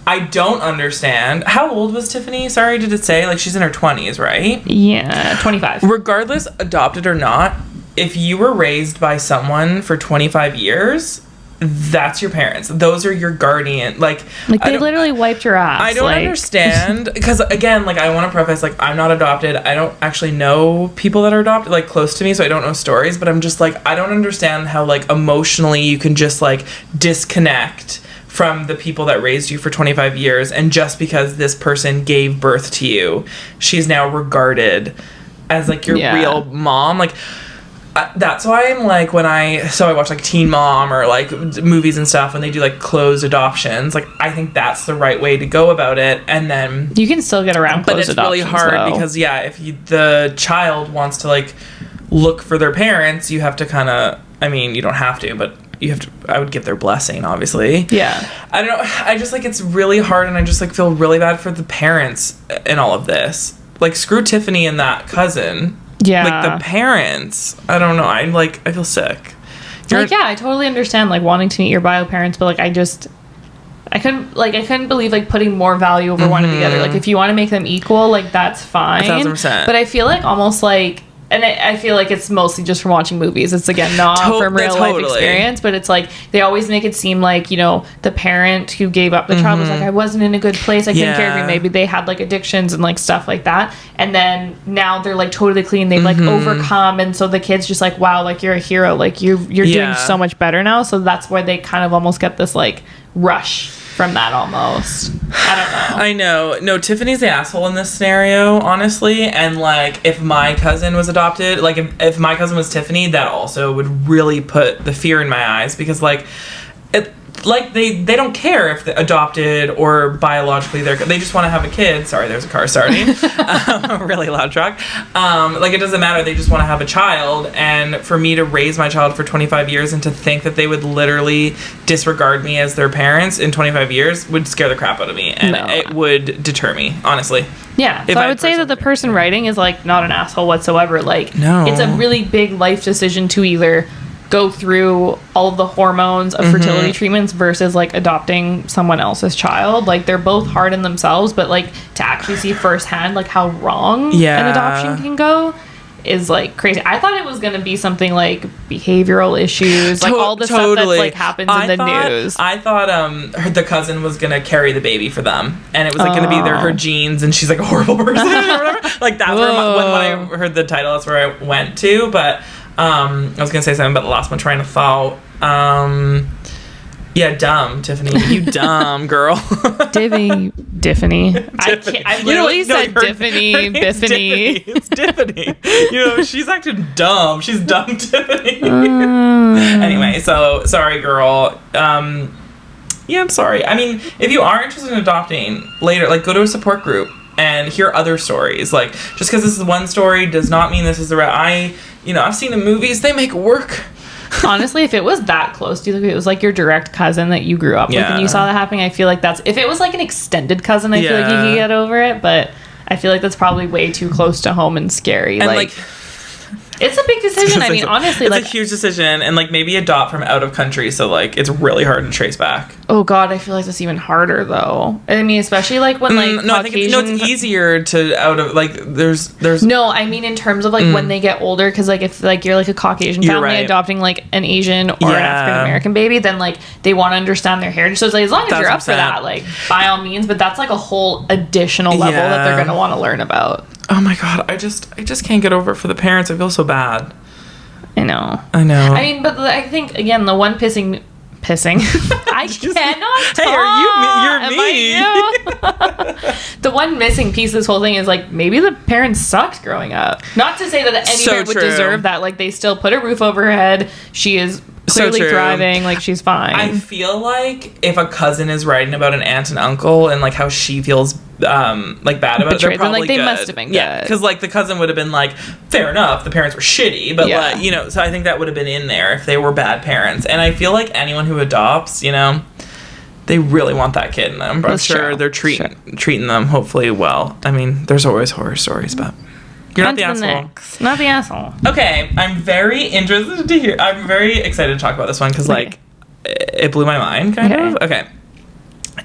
I don't understand. How old was Tiffany? Sorry, did it say? Like, she's in her 20s, right? Yeah, 25. Regardless, adopted or not, if you were raised by someone for 25 years... that's your parents. Those are your guardian. Like they literally wiped your ass. I don't understand because again, like I want to preface, like I'm not adopted. I don't actually know people that are adopted, like close to me, so I don't know stories. But I'm just like I don't understand how like emotionally you can just like disconnect from the people that raised you for 25 years, and just because this person gave birth to you, she's now regarded as like your real mom. Like. That's why I'm like when I watch like Teen Mom or like movies and stuff when they do like closed adoptions, like I think that's the right way to go about it. And then you can still get around closed adoptions, but it's really hard because if the child wants to like look for their parents, you have to kind of, I mean you don't have to, but you have to, I would get their blessing obviously. Yeah, I don't know, I just like it's really hard, and I just like feel really bad for the parents in all of this. Like screw Tiffany and that cousin. Yeah. Like, the parents. I don't know. I feel sick. I totally understand, like, wanting to meet your bio parents, but, like, I couldn't believe, like, putting more value over one or the other. Like, if you want to make them equal, like, that's fine. 1,000%. But I feel like almost, like... And I feel like it's mostly just from watching movies. It's, again, not from real life experience. But it's, like, they always make it seem like, you know, the parent who gave up the child was like, I wasn't in a good place. I couldn't care of you. Maybe they had, like, addictions and, like, stuff like that. And then now they're, like, totally clean. They've, like, overcome. And so the kid's just like, wow, like, you're a hero. Like, you're doing so much better now. So that's why they kind of almost get this, like, rush from that almost. I don't know. I know. No, Tiffany's the asshole in this scenario, honestly. And, like, if my cousin was adopted, like, if my cousin was Tiffany, that also would really put the fear in my eyes. Because, like, they don't care if they're adopted or biologically they just want to have a kid. Sorry, there's a car starting. A really loud truck. Like, it doesn't matter. They just want to have a child. And for me to raise my child for 25 years and to think that they would literally disregard me as their parents in 25 years would scare the crap out of me. And it would deter me, honestly. Yeah, so I would say that the person writing is, like, not an asshole whatsoever. Like, no. It's a really big life decision to either go through all of the hormones of fertility treatments versus like adopting someone else's child. Like, they're both hard in themselves, but like to actually see firsthand like how wrong an adoption can go is like crazy. I thought it was going to be something like behavioral issues, like all the stuff that's like happens in the news. I thought the cousin was going to carry the baby for them, and it was like going to be her genes, and she's like a horrible person or whatever. Like that's where when I heard the title, that's where I went to. But I was gonna say something about the last one, trying to thought. Yeah, dumb, Tiffany. You dumb girl. Tiffany. I literally said Tiffany. Biffany. It's Tiffany. You know, she's acting dumb. She's dumb, Tiffany. Anyway, so sorry, girl. Yeah, I'm sorry. I mean, if you are interested in adopting later, like, go to a support group and hear other stories. Like, just because this is one story does not mean this is the right. I've seen the movies. They make it work. Honestly, if it was that close to you, if it was like your direct cousin that you grew up with and you saw that happening, I feel like if it was like an extended cousin, I feel like you could get over it. But I feel like that's probably way too close to home and scary. And like it's a big decision. I mean, honestly, it's a huge decision, and like maybe adopt from out of country, so like it's really hard to trace back. Oh God, I feel like that's even harder though. I mean, especially like when like I think it's easier to out of like there's no. I mean, in terms of like when they get older, because like if like you're like a Caucasian family adopting like an Asian or an African American baby, then like they want to understand their heritage. So it's like as long as you're up for that, like by all means. But that's like a whole additional level that they're gonna want to learn about. Oh my God, I just can't get over it for the parents. I feel so bad. I know. I mean, but I think again, the one pissing. I cannot talk. Hey, you're me. The one missing piece of this whole thing is like maybe the parents sucked growing up. Not to say that any parent would deserve that. Like, they still put a roof over her head. She is clearly true. thriving, like she's fine. I feel like if a cousin is writing about an aunt and uncle and like how she feels like bad about it, they're probably like they good. must have been good. Yeah, because like the cousin would have been like, fair enough, the parents were shitty, but like, you know, so I think that would have been in there if they were bad parents. And I feel like anyone who adopts, you know, they really want that kid in them. But I'm sure they're treating them hopefully well. I mean, there's always horror stories, but you're not the asshole. Not the asshole. Okay, I'm very interested to hear. I'm very excited to talk about this one because like it blew my mind, kind of. Okay.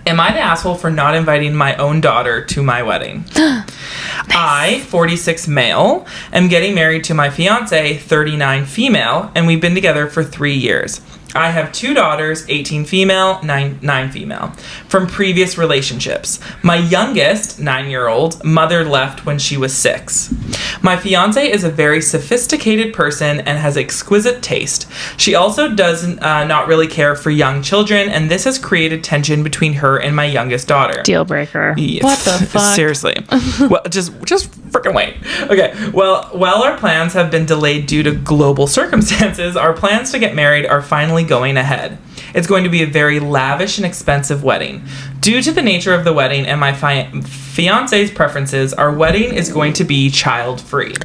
Am I the asshole for not inviting my own daughter to my wedding? Nice. I, 46 male, am getting married to my fiance, 39 female, and we've been together for 3 years. I have 2 daughters, 18 female, 9 female, from previous relationships. My youngest, 9-year-old, mother left when she was 6. My fiance is a very sophisticated person and has exquisite taste. She also does not really care for young children, and this has created tension between her and my youngest daughter. Deal breaker. Yeah. What the fuck? Seriously. Well, just freaking wait. Okay. Well, while our plans have been delayed due to global circumstances, our plans to get married are finally going ahead. It's going to be a very lavish and expensive wedding. Due to the nature of the wedding and my fiance's preferences, our wedding is going to be child-free.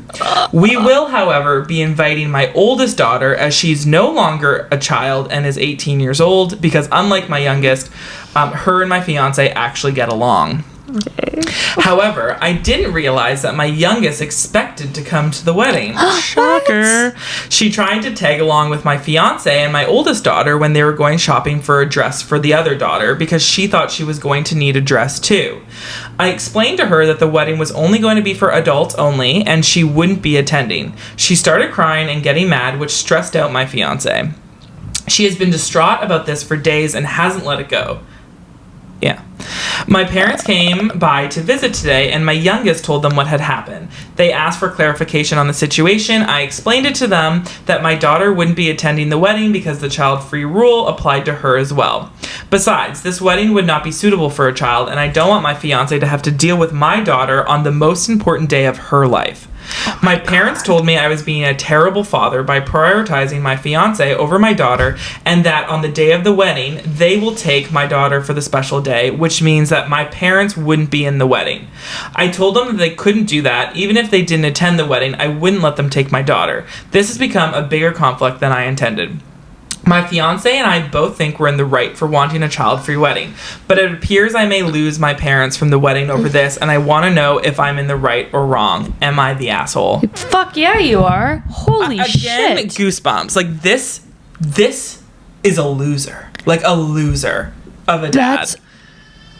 We will, however, be inviting my oldest daughter as she's no longer a child and is 18 years old because unlike my youngest, her and my fiance actually get along. Okay. However, I didn't realize that my youngest expected to come to the wedding. Shocker. She tried to tag along with my fiance and my oldest daughter when they were going shopping for a dress for the other daughter because she thought she was going to need a dress too. I explained to her that the wedding was only going to be for adults only and she wouldn't be attending. She started crying and getting mad, which stressed out my fiance. She has been distraught about this for days and hasn't let it go. Yeah. My parents came by to visit today, and my youngest told them what had happened. They asked for clarification on the situation. I explained it to them that my daughter wouldn't be attending the wedding because the child-free rule applied to her as well. Besides, this wedding would not be suitable for a child, and I don't want my fiance to have to deal with my daughter on the most important day of her life. My parents told me I was being a terrible father by prioritizing my fiance over my daughter, and that on the day of the wedding, they will take my daughter for the special day, which means that my parents wouldn't be in the wedding. I told them that they couldn't do that. Even if they didn't attend the wedding, I wouldn't let them take my daughter. This has become a bigger conflict than I intended. My fiance and I both think we're in the right for wanting a child-free wedding, but it appears I may lose my parents from the wedding over this, and I want to know if I'm in the right or wrong. Am I the asshole? Fuck yeah, you are. Holy again, shit. Goosebumps. Like, this is a loser. Like, a loser of a dad. That's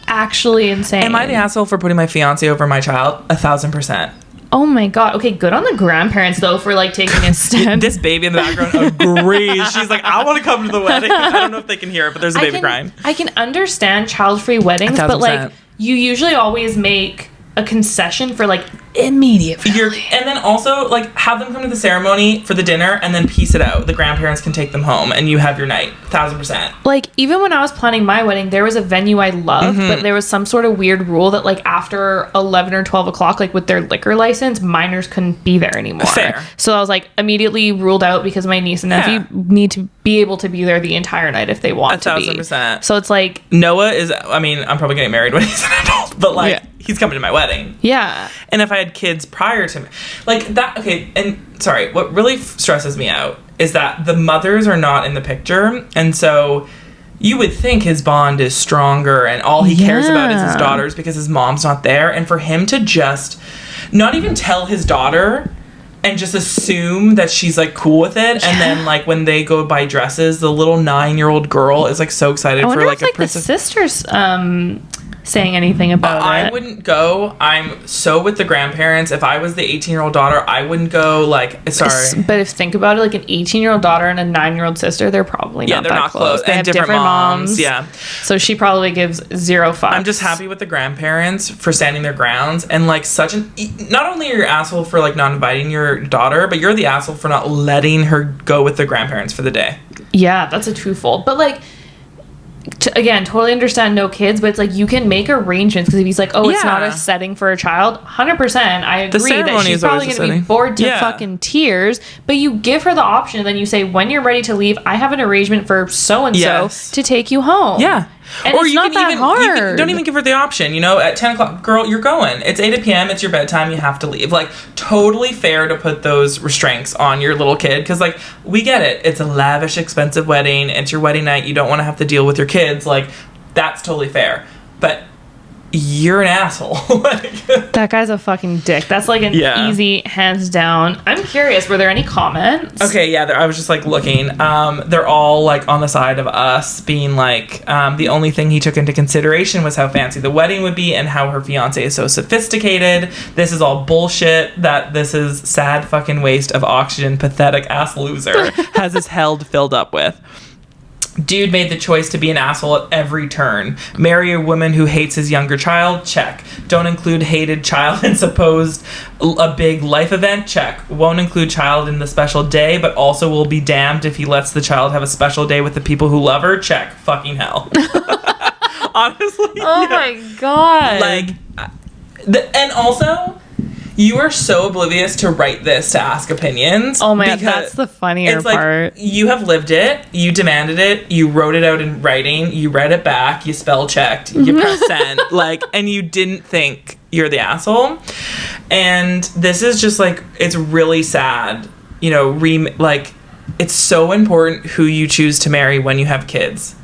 actually insane. Am I the asshole for putting my fiance over my child? 1,000%. Oh my god. Okay, good on the grandparents though for like taking a stand. This baby in the background agrees. She's like, I want to come to the wedding. I don't know if they can hear it, but there's a baby crying. I can understand child-free weddings, but like you usually always make a concession for like immediate family. And then also like have them come to the ceremony for the dinner and then piece it out. The grandparents can take them home and you have your night. 1,000%. Like even when I was planning my wedding, there was a venue I loved, but there was some sort of weird rule that like after 11 or 12 o'clock, like with their liquor license, minors couldn't be there anymore. Fair. So I was like immediately ruled out because my niece and nephew need to be able to be there the entire night if they want to be. 1,000%. So it's like Noah is, I mean, I'm probably getting married when he's an adult, but like he's coming to my wedding. Yeah. And if I had kids prior to me, like that, okay, and sorry, what really stresses me out is that the mothers are not in the picture, and so you would think his bond is stronger and all he cares about is his daughters because his mom's not there, and for him to just not even tell his daughter and just assume that she's like cool with it, and then like when they go buy dresses, the little 9-year-old girl is like so excited for like a princess. The sisters saying anything about it. I wouldn't go. I'm so with the grandparents. If I was the 18-year-old daughter, I wouldn't go. Like, sorry. But if think about it, like an 18-year-old daughter and a 9-year-old sister, they're probably not they're that not close. They and have different moms. Yeah. So she probably gives 0 fucks. I'm just happy with the grandparents for standing their grounds and like such an. Not only are you asshole for like not inviting your daughter, but you're the asshole for not letting her go with the grandparents for the day. Yeah, that's a twofold. But like, again, totally understand no kids, but it's like you can make arrangements, because if he's like, oh, it's not a Yeah. setting for a child, 100%, I agree that ceremony she's is always probably a going to be setting. bored to Yeah. fucking tears, but you give her the option, and then you say, when you're ready to leave, I have an arrangement for so-and-so Yes. to take you home. Yeah. And it's not that hard. Don't even give her the option, you know, at 10 o'clock, girl, you're going. It's 8 p.m., it's your bedtime, you have to leave. Like, totally fair to put those restraints on your little kid, because, like, we get it. It's a lavish, expensive wedding. It's your wedding night. You don't want to have to deal with your kids. Like, that's totally fair. But you're an asshole. Like, That guy's a fucking dick. That's like an easy hands down. I'm curious, were there any comments? okay, yeah, I was just like looking. They're all like on the side of us, being like, the only thing he took into consideration was how fancy the wedding would be and how her fiance is so sophisticated. This is all bullshit. That this is sad fucking waste of oxygen. Pathetic ass loser has his held filled up with. Dude made the choice to be an asshole at every turn. Marry a woman who hates his younger child? Check. Don't include hated child in supposed a big life event? Check. Won't include child in the special day, but also will be damned if he lets the child have a special day with the people who love her? Check. Fucking hell. Honestly. Oh my god. Like, and also, you are so oblivious to write this to ask opinions. Oh my god, that's the funnier part. Like, you have lived it, you demanded it, you wrote it out in writing, you read it back, you spell checked, you pressed send, like, and you didn't think you're the asshole. And this is just like, it's really sad, you know, like, it's so important who you choose to marry when you have kids.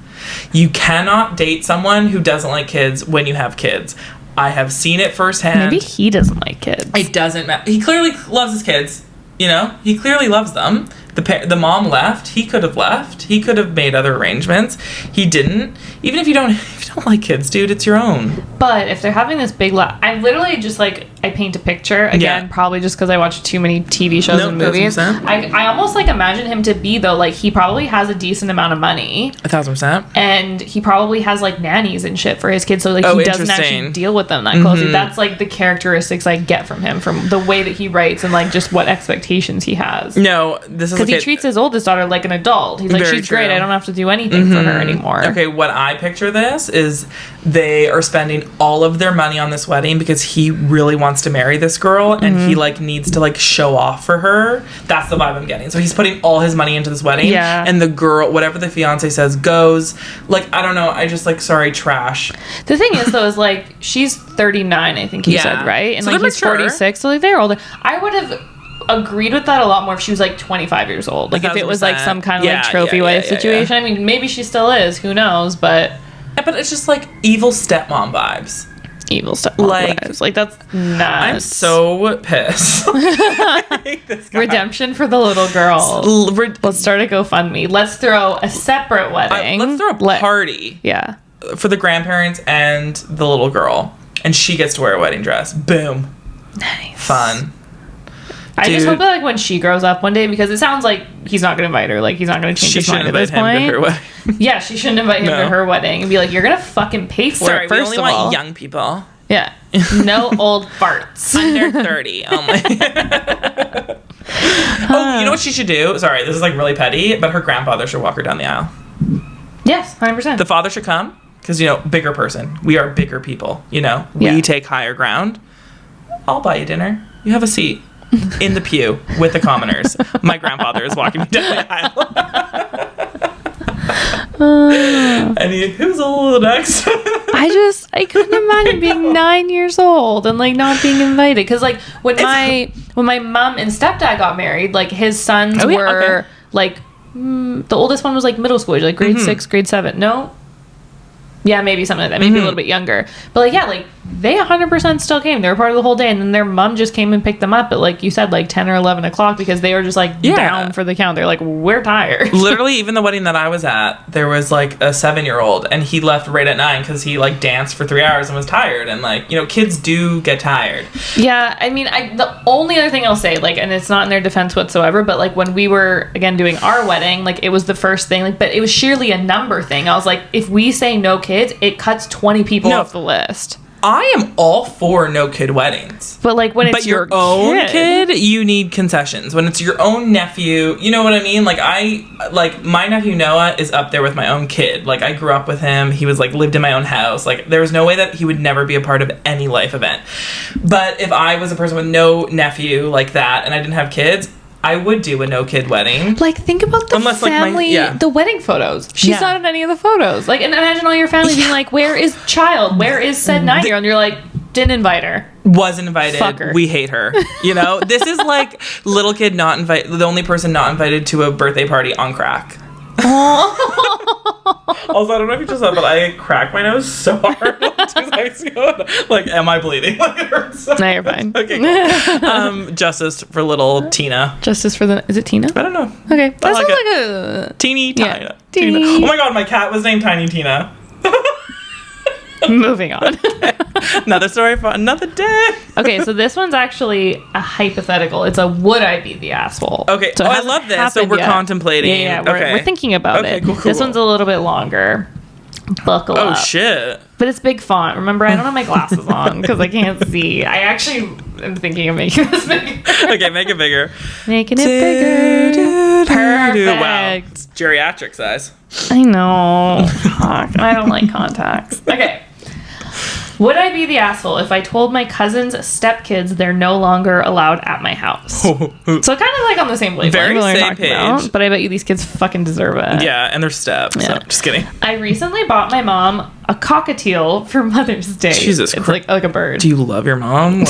You cannot date someone who doesn't like kids when you have kids. I have seen it firsthand. Maybe he doesn't like kids. It doesn't matter. He clearly loves his kids. You know, he clearly loves them. The mom left. He could have left. He could have made other arrangements. He didn't. Even if you don't like kids, dude, it's your own. But if they're having this big I literally just like, I paint a picture again, probably just because I watch too many TV shows and movies. I almost like imagine him to be though, like, he probably has a decent amount of money. 1,000%. And he probably has like nannies and shit for his kids, so like he doesn't actually deal with them that closely. That's like the characteristics I get from him, from the way that he writes and like just what expectations he has. No, this is because he treats his oldest daughter like an adult. He's like, she's great, I don't have to do anything for her anymore. Okay, what I picture this is they are spending all of their money on this wedding because he really wants to marry this girl, and he like needs to like show off for her. That's the vibe I'm getting. So he's putting all his money into this wedding, and the girl, whatever the fiance says goes. Like, I don't know, I just like, sorry, trash. The thing is though, is like, she's 39, I think he said, right? And so like he's mature. 46, so like they're older. I would have agreed with that a lot more if she was like 25 years old. Like, if it was like some kind of like trophy wife situation. I mean, maybe she still is, who knows, but it's just like evil stepmom vibes. Evil stepmom vibes. Like, that's nuts. I'm so pissed. I hate this guy. Redemption for the little girl. Let's start a GoFundMe. Let's throw a separate wedding. Let's throw a party. Yeah. For the grandparents and the little girl. And she gets to wear a wedding dress. Boom. Nice. Fun. I just hope that like when she grows up one day, because it sounds like he's not going to invite her. Like, he's not going to change his mind at this point. Yeah, she shouldn't invite him to her wedding and be like, you're going to fucking pay for it, first we only of all. want young people. Yeah. No old farts. Under 30 only. Oh, you know what she should do? Sorry, this is like really petty, but her grandfather should walk her down the aisle. Yes, 100%. The father should come, because, you know, bigger person. We are bigger people, you know? We take higher ground. I'll buy you dinner. You have a seat in the pew with the commoners. My grandfather is walking me down the aisle. And who's old next? I couldn't imagine being 9 years old and like not being invited, because like when my mom and stepdad got married, like his sons were like the oldest one was like middle school age, like grade 6, grade 7. No, yeah, maybe something like that, maybe a little bit younger, but like, yeah, like they 100% still came. They were part of the whole day, and then their mom just came and picked them up at, like you said, like 10 or 11 o'clock, because they were just like down for the count. They're like, we're tired. Literally, even the wedding that I was at, there was like a 7-year-old, and he left right at 9 because he like danced for 3 hours and was tired. And like, you know, kids do get tired. Yeah, I mean, the only other thing I'll say, like, and it's not in their defense whatsoever, but like when we were again doing our wedding, like it was the first thing, like, but it was sheerly a number thing. I was like, if we say no kids, it cuts 20 people off the list. I am all for no kid weddings. But like when it's your own kid, you need concessions. When it's your own nephew, you know what I mean? Like my nephew Noah is up there with my own kid. Like I grew up with him. He was like lived in my own house. Like there was no way that he would never be a part of any life event. But if I was a person with no nephew like that and I didn't have kids, I would do a no kid wedding. Like think about the family, the wedding photos. She's not in any of the photos. Like, and imagine all your family being like, "Where is child? Where is said 9-year-old?" And you're like, "Didn't invite her. Wasn't invited. Fuck her. We hate her." You know, this is like little kid not invite. The only person not invited to a birthday party on crack. Also, I don't know if you just saw, but I cracked my nose so hard 2 seconds ago. Like, am I bleeding? Like, it hurts so No, you're fine. Okay, cool. Justice for little Tina. Justice for the... Is it Tina? I don't know. Okay. That sounds like a... Teeny Tina. Yeah. Tina. Oh my god, my cat was named Tiny Tina. Moving on. Another story for another day. Okay, so this one's actually a hypothetical. It's a would I be the asshole? Okay. So I love this. So we're contemplating. Yeah, we're thinking about it. Cool. This one's a little bit longer. Buckle up. Oh, shit. But it's big font. Remember, I don't have my glasses on because I can't see. I actually am thinking of making this bigger. Okay, make it bigger. Making it bigger. Perfect. Wow. It's geriatric size. I know. Fuck. I don't like contacts. Okay. Would I be the asshole if I told my cousin's stepkids they're no longer allowed at my house? So kind of like on the same wavelength. Very same page. But I bet you these kids fucking deserve it. Yeah, and they're steps. Yeah. So, just kidding. I recently bought my mom a cockatiel for Mother's Day. Jesus Christ. It's like a bird. Do you love your mom?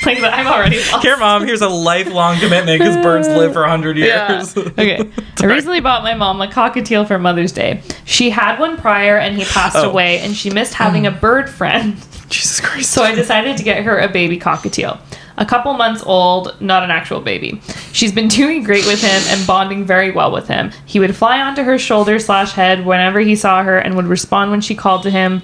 Like I'm already lost. Here, Mom, here's a lifelong commitment because birds live for 100 years. Yeah. Okay. I recently bought my mom a cockatiel for Mother's Day. She had one prior and he passed away, and she missed having a bird friend. Jesus Christ. So I decided to get her a baby cockatiel. A couple months old, not an actual baby. She's been doing great with him and bonding very well with him. He would fly onto her shoulder/head whenever he saw her and would respond when she called to him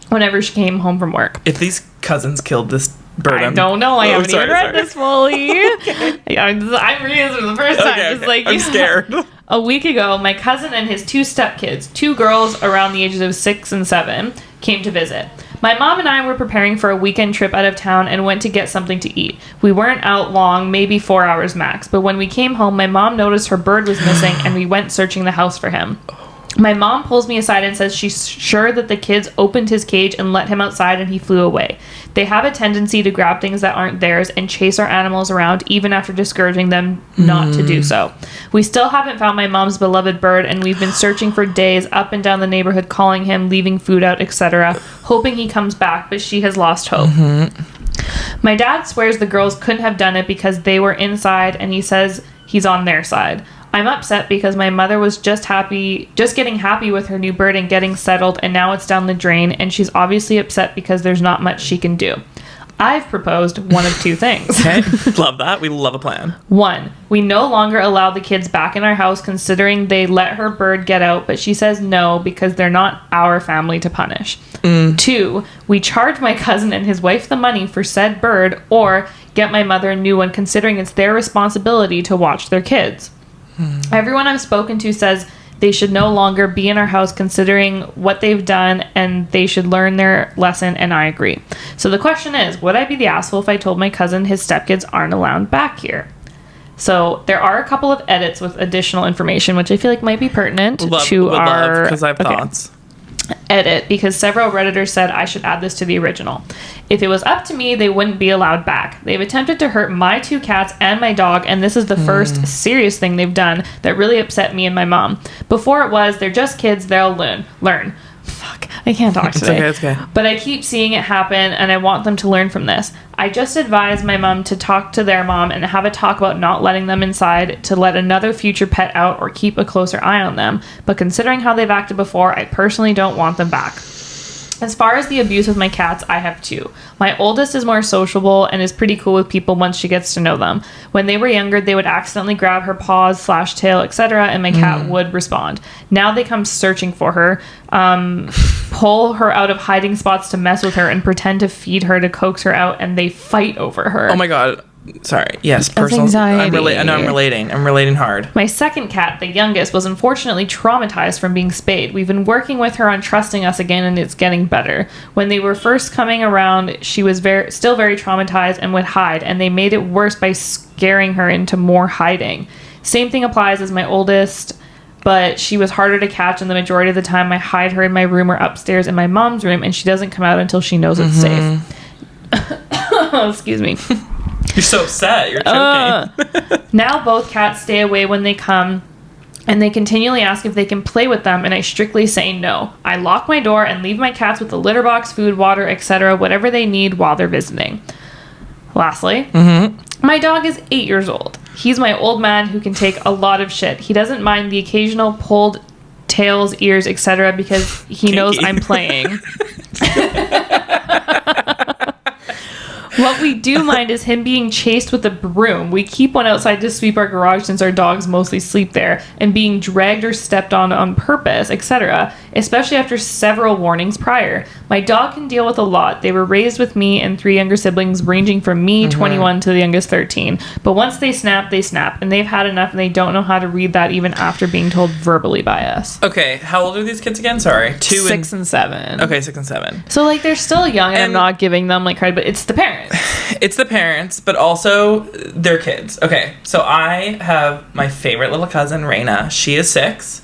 whenever she came home from work. If these cousins killed this bird, I don't know. I haven't even read this fully. Okay. I'm reading this for the first time. Okay, Just like, I'm scared. A week ago, my cousin and his 2 stepkids, 2 girls around the ages of 6 and 7, came to visit. My mom and I were preparing for a weekend trip out of town and went to get something to eat. We weren't out long, maybe 4 hours max, but when we came home, my mom noticed her bird was missing and we went searching the house for him. My mom pulls me aside and says she's sure that the kids opened his cage and let him outside and he flew away. They have a tendency to grab things that aren't theirs and chase our animals around even after discouraging them not to do so. We still haven't found my mom's beloved bird, and we've been searching for days up and down the neighborhood, calling him, leaving food out, etc., hoping he comes back, but she has lost hope. My dad swears the girls couldn't have done it because they were inside, and he says he's on their side. I'm upset because my mother was just getting happy with her new bird and getting settled, and now it's down the drain, and she's obviously upset because there's not much she can do. I've proposed one of 2 things. Okay. Love that. We love a plan. 1, we no longer allow the kids back in our house considering they let her bird get out, but she says no because they're not our family to punish. 2, we charge my cousin and his wife the money for said bird or get my mother a new one considering it's their responsibility to watch their kids. Everyone I've spoken to says they should no longer be in our house considering what they've done, and they should learn their lesson, and I agree. So the question is, would I be the asshole if I told my cousin his stepkids aren't allowed back here? So there are a couple of edits with additional information, which I feel like might be pertinent to our... because I have thoughts. Edit, because several Redditors said I should add this to the original. If it was up to me, they wouldn't be allowed back. They've attempted to hurt my 2 cats and my dog, and this is the first serious thing they've done that really upset me and my mom. Before it was, they're just kids, they'll learn. Fuck, I can't talk today. It's okay. But I keep seeing it happen, and I want them to learn from this. I just advised my mom to talk to their mom and have a talk about not letting them inside, to let another future pet out or keep a closer eye on them. But considering how they've acted before, I personally don't want them back. As far as the abuse with my cats, I have 2. My oldest is more sociable and is pretty cool with people once she gets to know them. When they were younger, they would accidentally grab her paws, /tail, etc., and my cat would respond. Now they come searching for her, pull her out of hiding spots to mess with her, and pretend to feed her to coax her out, and they fight over her. Oh my god. Sorry. Yes, personal anxiety. I'm relating hard. My second cat, the youngest, was unfortunately traumatized from being spayed. We've been working with her on trusting us again, and it's getting better. When they were first coming around, she was still very traumatized and would hide, and they made it worse by scaring her into more hiding. Same thing applies as my oldest, but she was harder to catch, and the majority of the time I hide her in my room or upstairs in my mom's room, and she doesn't come out until she knows it's safe. Excuse me. You're so upset. You're choking. Now both cats stay away when they come, and they continually ask if they can play with them, and I strictly say no. I lock my door and leave my cats with the litter box, food, water, etc., whatever they need while they're visiting. Lastly, my dog is 8 years old. He's my old man who can take a lot of shit. He doesn't mind the occasional pulled tails, ears, etc., because he knows I'm playing. What we do mind is him being chased with a broom. We keep one outside to sweep our garage since our dogs mostly sleep there, and being dragged or stepped on purpose, etc., especially after several warnings prior. My dog can deal with a lot. They were raised with me and 3 younger siblings, ranging from me, 21, to the youngest, 13. But once they snap, and they've had enough, and they don't know how to read that even after being told verbally by us. Okay, how old are these kids again? Sorry. 6 and 7. Okay, 6 and 7. So, like, they're still young, and I'm not giving them, like, credit, but it's the parents. It's the parents, but also their kids. Okay, so I have my favorite little cousin, Raina. She is 6,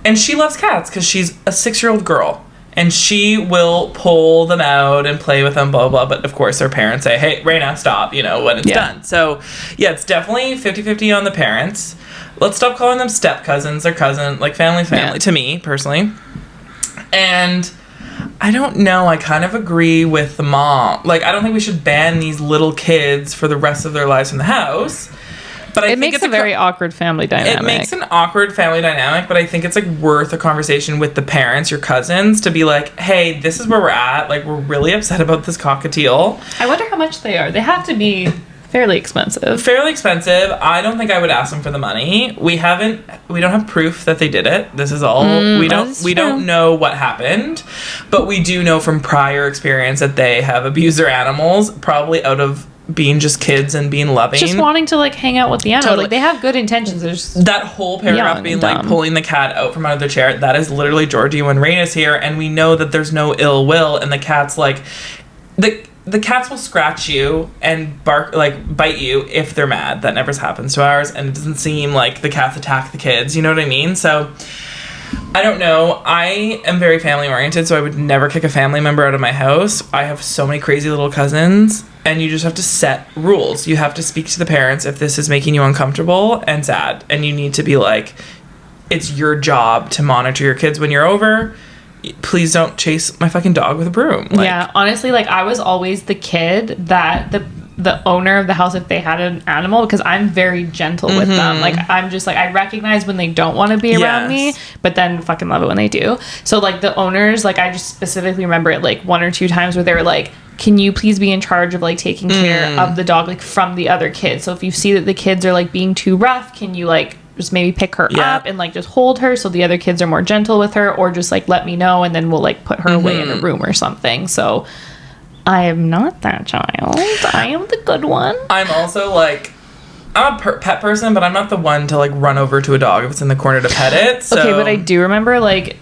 and she loves cats because she's a 6-year-old girl, and she will pull them out and play with them, blah, blah, blah. But, of course, their parents say, hey, Raina, stop, when it's done. So, yeah, it's definitely 50-50 on the parents. Let's stop calling them step-cousins. They're cousin, like, family's family, to me, personally. And I don't know. I kind of agree with the mom. Like, I don't think we should ban these little kids for the rest of their lives from the house. But it makes a very awkward family dynamic. It makes an awkward family dynamic, but I think it's, like, worth a conversation with the parents, your cousins, to be like, hey, this is where we're at. Like, we're really upset about this cockatiel. I wonder how much they are. They have to be fairly expensive. I don't think I would ask them for the money. We don't have proof that they did it. This is all. We don't know what happened, but we do know from prior experience that they have abused their animals, probably out of being just kids and being loving. Just wanting to, like, hang out with the animal. Totally. Like, they have good intentions. That whole paragraph being, like, pulling the cat out from under the chair, that is literally Georgie when Raina's here, and we know that there's no ill will, and the cat's, like, the cats will scratch you and bark, like, bite you if they're mad. That never happens to ours, and it doesn't seem like the cats attack the kids. You know what I mean? So, I don't know. I am very family-oriented, so I would never kick a family member out of my house. I have so many crazy little cousins, and you just have to set rules. You have to speak to the parents if this is making you uncomfortable and sad, and you need to be like, it's your job to monitor your kids when you're over. Please don't chase my fucking dog with a broom. Like, yeah, honestly, like, I was always the kid that the owner of the house, if they had an animal, because I'm very gentle with them. Like, I'm just like, I recognize when they don't want to be around me, but then fucking love it when they do. So, like, the owners, like, I just specifically remember it, like, 1 or 2 times where they were like, can you please be in charge of, like, taking care of the dog, like, from the other kids? So if you see that the kids are, like, being too rough, can you, like, just maybe pick her up and, like, just hold her so the other kids are more gentle with her, or just, like, let me know and then we'll, like, put her away in a room or something. So I am not that child. I am the good one. I'm also, like, I'm a pet person, but I'm not the one to, like, run over to a dog if it's in the corner to pet it. So. Okay, but I do remember, like,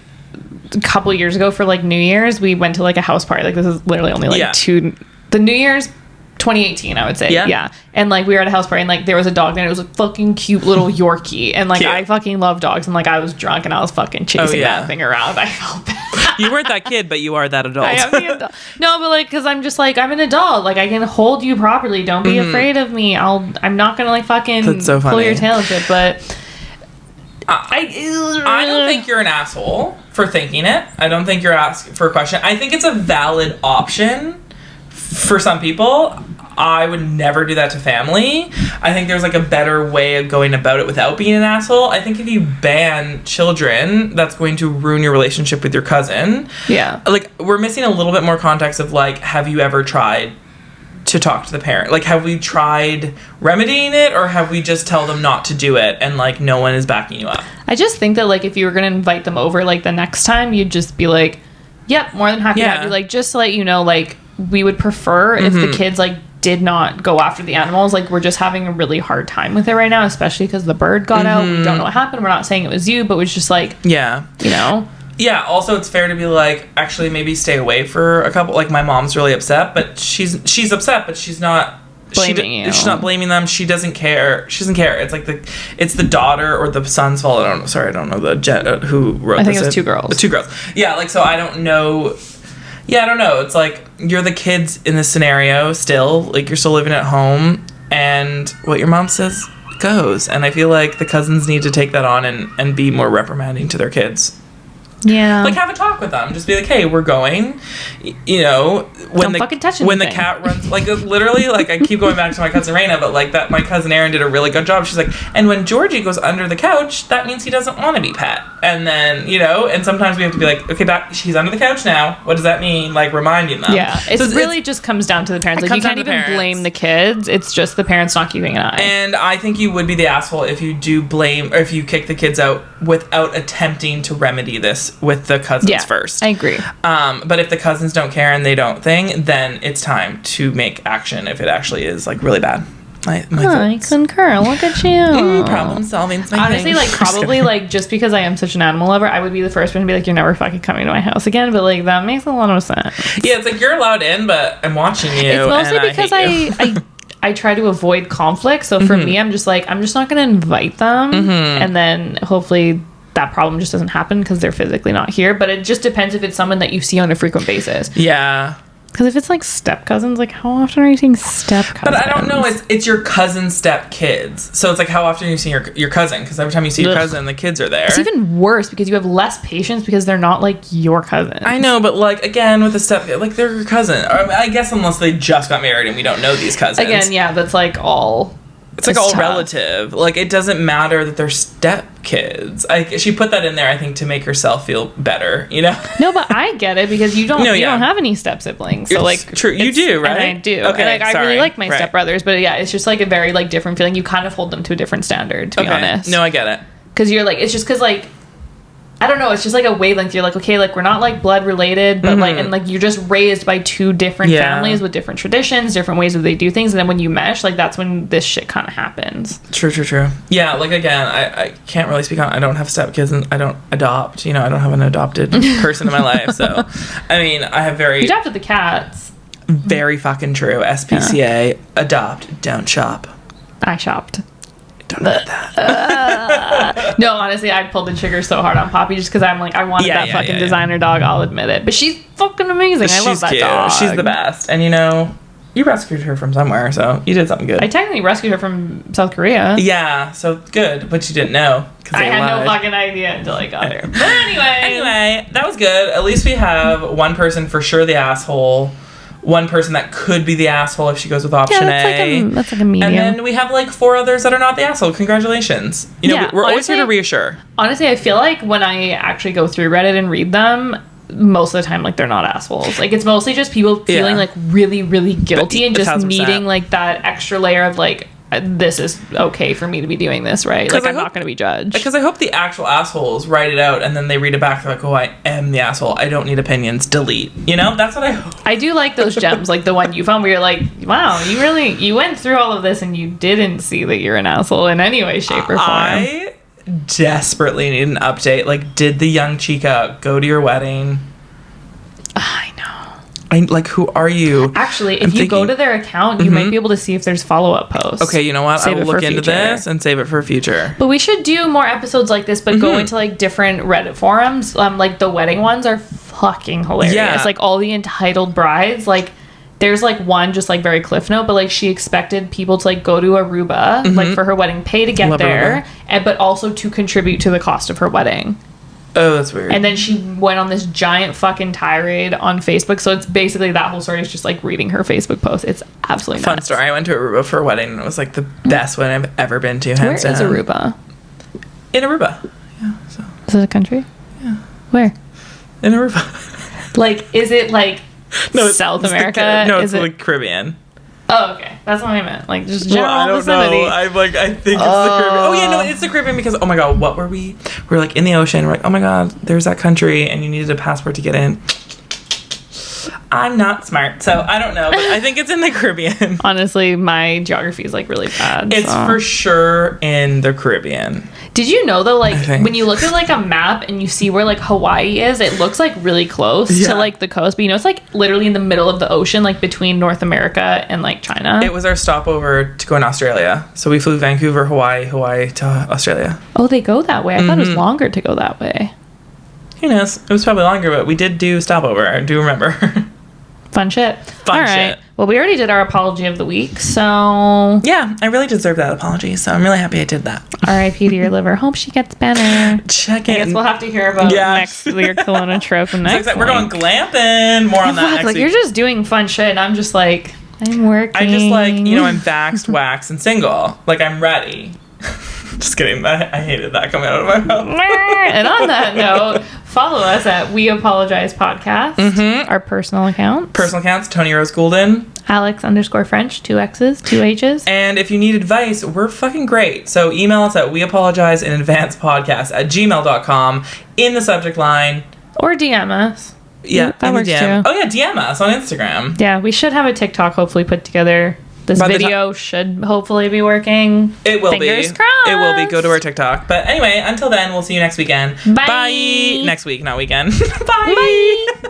a couple years ago for, like, New Year's, we went to, like, a house party. Like, this is literally only, like, the New Year's 2018, I would say. Yeah. And, like, we were at a house party, and, like, there was a dog, and it was a fucking cute little Yorkie. And, like, I fucking love dogs, and, like, I was drunk, and I was fucking chasing that thing around. I felt bad. You weren't that kid, but you are that adult. I am the adult. No, but, like, because I'm just, like, I'm an adult. Like, I can hold you properly. Don't be afraid of me. I'm not gonna, like, fucking pull your tail and shit, but I don't think you're an asshole for thinking it. I don't think you're asking for a question. I think it's a valid option for some people. I would never do that to family. I think there's, like, a better way of going about it without being an asshole. I think if you ban children, that's going to ruin your relationship with your cousin. Yeah. Like, we're missing a little bit more context of, like, have you ever tried to talk to the parent? Like, have we tried remedying it, or have we just tell them not to do it and, like, no one is backing you up? I just think that, like, if you were going to invite them over, like, the next time, you'd just be like, yep, more than happy to have you. Like, just to let you know, like, we would prefer if the kids, like, did not go after the animals. Like, we're just having a really hard time with it right now, especially because the bird got out. We don't know what happened. We're not saying it was you, but it was just like, yeah, you know. Yeah, also it's fair to be like, actually maybe stay away for a couple, like my mom's really upset, but she's upset, but she's not blaming you. She's not blaming them. She doesn't care. She doesn't care. It's like it's the daughter or the son's fault. I don't know who wrote this. I think it was 2 girls. 2 girls. Yeah, like, so I don't know. Yeah, I don't know. It's like, you're the kids in this scenario still. Like, you're still living at home, and what your mom says goes. And I feel like the cousins need to take that on and be more reprimanding to their kids. Yeah. Like, have a talk with them. Just be like, hey, we're going. You know, when the cat runs, like, literally, like, I keep going back to my cousin Raina, but like that, my cousin Erin did a really good job. She's like, and when Georgie goes under the couch, that means he doesn't want to be pet. And then, you know, and sometimes we have to be like, okay, he's under the couch now. What does that mean? Like, reminding them. Yeah. It really just comes down to the parents. Like, you can't even blame the kids. It's just the parents not keeping an eye. And I think you would be the asshole if you do blame, or if you kick the kids out without attempting to remedy this with the cousins first. I agree. But if the cousins don't care and they don't then it's time to make action if it actually is like really bad. I concur. Look at you. Problem solving. Honestly, like, probably, like, just because I am such an animal lover, I would be the first one to be like, you're never fucking coming to my house again. But like, that makes a lot of sense. Yeah, it's like, you're allowed in, but I'm watching you. It's mostly because I try to avoid conflict. So for me, I'm just like, I'm just not going to invite them, and then hopefully that problem just doesn't happen because they're physically not here. But it just depends if it's someone that you see on a frequent basis. Yeah. Because if it's like step cousins, like, how often are you seeing step cousins? But I don't know. It's your cousin's step kids. So it's like, how often are you seeing your cousin? Because every time you see your cousin, the kids are there. It's even worse because you have less patience because they're not like your cousin. I know, but like, again, with the step, like, they're your cousin. Or, I guess unless they just got married and we don't know these cousins. Again, yeah, that's like all. It's like all relative. Like, it doesn't matter that they're step kids. She put that in there, I think, to make herself feel better, you know? No, but I get it because you don't don't have any step siblings. So like, true, you do, right? And I do. Okay, and, like, I really like my stepbrothers, but yeah, it's just like a very like different feeling. You kind of hold them to a different standard, to be honest. No, I get it. Because you're like, it's just because like, I don't know, it's just like a wavelength. You're like, okay, like, we're not like blood related, but like, and like, you're just raised by 2 different families with different traditions, different ways that they do things, and then when you mesh, like, that's when this shit kind of happens. True. Yeah, like, again, I can't really speak on. I don't have stepkids and I don't adopt. You know, I don't have an adopted person in my life. So, I mean, I have You adopted the cats. Very fucking true. SPCA, adopt, don't shop. I shopped. Don't admit that. No, honestly, I pulled the trigger so hard on Poppy just because I'm like, I wanted that fucking designer dog. I'll admit it, but she's fucking amazing. I love that dog. She's the best, and you know, you rescued her from somewhere, so you did something good. I technically rescued her from South Korea. Yeah, so good, but you didn't know. I had no fucking idea until I got her. But anyway, that was good. At least we have one person for sure the asshole. One person that could be the asshole if she goes with option A. That's like a medium. And then we have like 4 others that are not the asshole. Congratulations. You know, we're always here to reassure. Honestly, I feel like when I actually go through Reddit and read them, most of the time, like, they're not assholes. Like, it's mostly just people feeling like really, really guilty and just 1,000%. Needing like that extra layer of like, this is okay for me to be doing this, right? Like, I'm not going to be judged. Because I hope the actual assholes write it out and then they read it back. They're like, oh, I am the asshole. I don't need opinions. Delete. You know? That's what I hope. I do like those gems, like the one you found where you're like, wow, you went through all of this and you didn't see that you're an asshole in any way, shape, or form. I desperately need an update. Like, did the young chica go to your wedding? I know. Like, who are you? Actually, if you go to their account, you might be able to see if there's follow-up posts. Okay, you know what? I will look into this and save it for future. But we should do more episodes like this, but go into like different Reddit forums. Like the wedding ones are fucking hilarious. Yeah. Like all the entitled brides, like there's like one just like very cliff note, but like she expected people to like go to Aruba like for her wedding, pay to get there, but also to contribute to the cost of her wedding. Oh, that's weird. And then she went on this giant fucking tirade on Facebook. So it's basically that whole story is just like reading her Facebook post. It's absolutely nuts. Fun story. I went to Aruba for a wedding and it was like the best wedding I've ever been to. Where is Aruba? In Aruba. Yeah. So. Is it a country? Yeah. Where? In Aruba. Like, is it like South America? It's like Caribbean. Oh, okay. That's what I meant. Like, just general vicinity. I think it's the Caribbean. Oh, yeah, no, it's the Caribbean because, oh my God, what were we? We were like in the ocean. We're like, oh my God, there's that country and you needed a passport to get in. I'm not smart, so I don't know, but I think it's in the Caribbean. Honestly, my geography is like really bad. It's for sure in the Caribbean. Did you know though, like when you look at like a map and you see where like Hawaii is, it looks like really close to like the coast, but you know it's like literally in the middle of the ocean, like between North America and like China. It was our stopover to go in Australia, so we flew Vancouver, Hawaii to Australia. Oh, they go that way. I thought it was longer to go that way. Who knows? It was probably longer, but we did do stopover. I do remember. Fun shit. Fun shit. Well, we already did our apology of the week, so... Yeah, I really deserve that apology, so I'm really happy I did that. R.I.P. to your liver. Hope she gets better. Check in. I guess we'll have to hear about next your Kelowna trip next week. We're going glamping. More on that next week. You're just doing fun shit, and I'm just like, I'm working. I just like, you know, I'm vaxxed, waxed, and single. Like, I'm ready. Just kidding. I hated that coming out of my mouth. And on that note, follow us at We Apologize Podcast, our personal account. Personal accounts, Tony Rose Goulden. Alex_French, 2 X's, 2 H's. And if you need advice, we're fucking great. So email us at weapologizeinadvancepodcast@gmail.com in the subject line. Or DM us. Yeah, that works DM. too. Oh yeah, DM us on Instagram. Yeah, we should have a TikTok hopefully put together. This video should hopefully be working. It will Fingers crossed. It will be. Go to our TikTok. But anyway, until then, we'll see you next weekend. Bye. Next week, not weekend. Bye. Bye.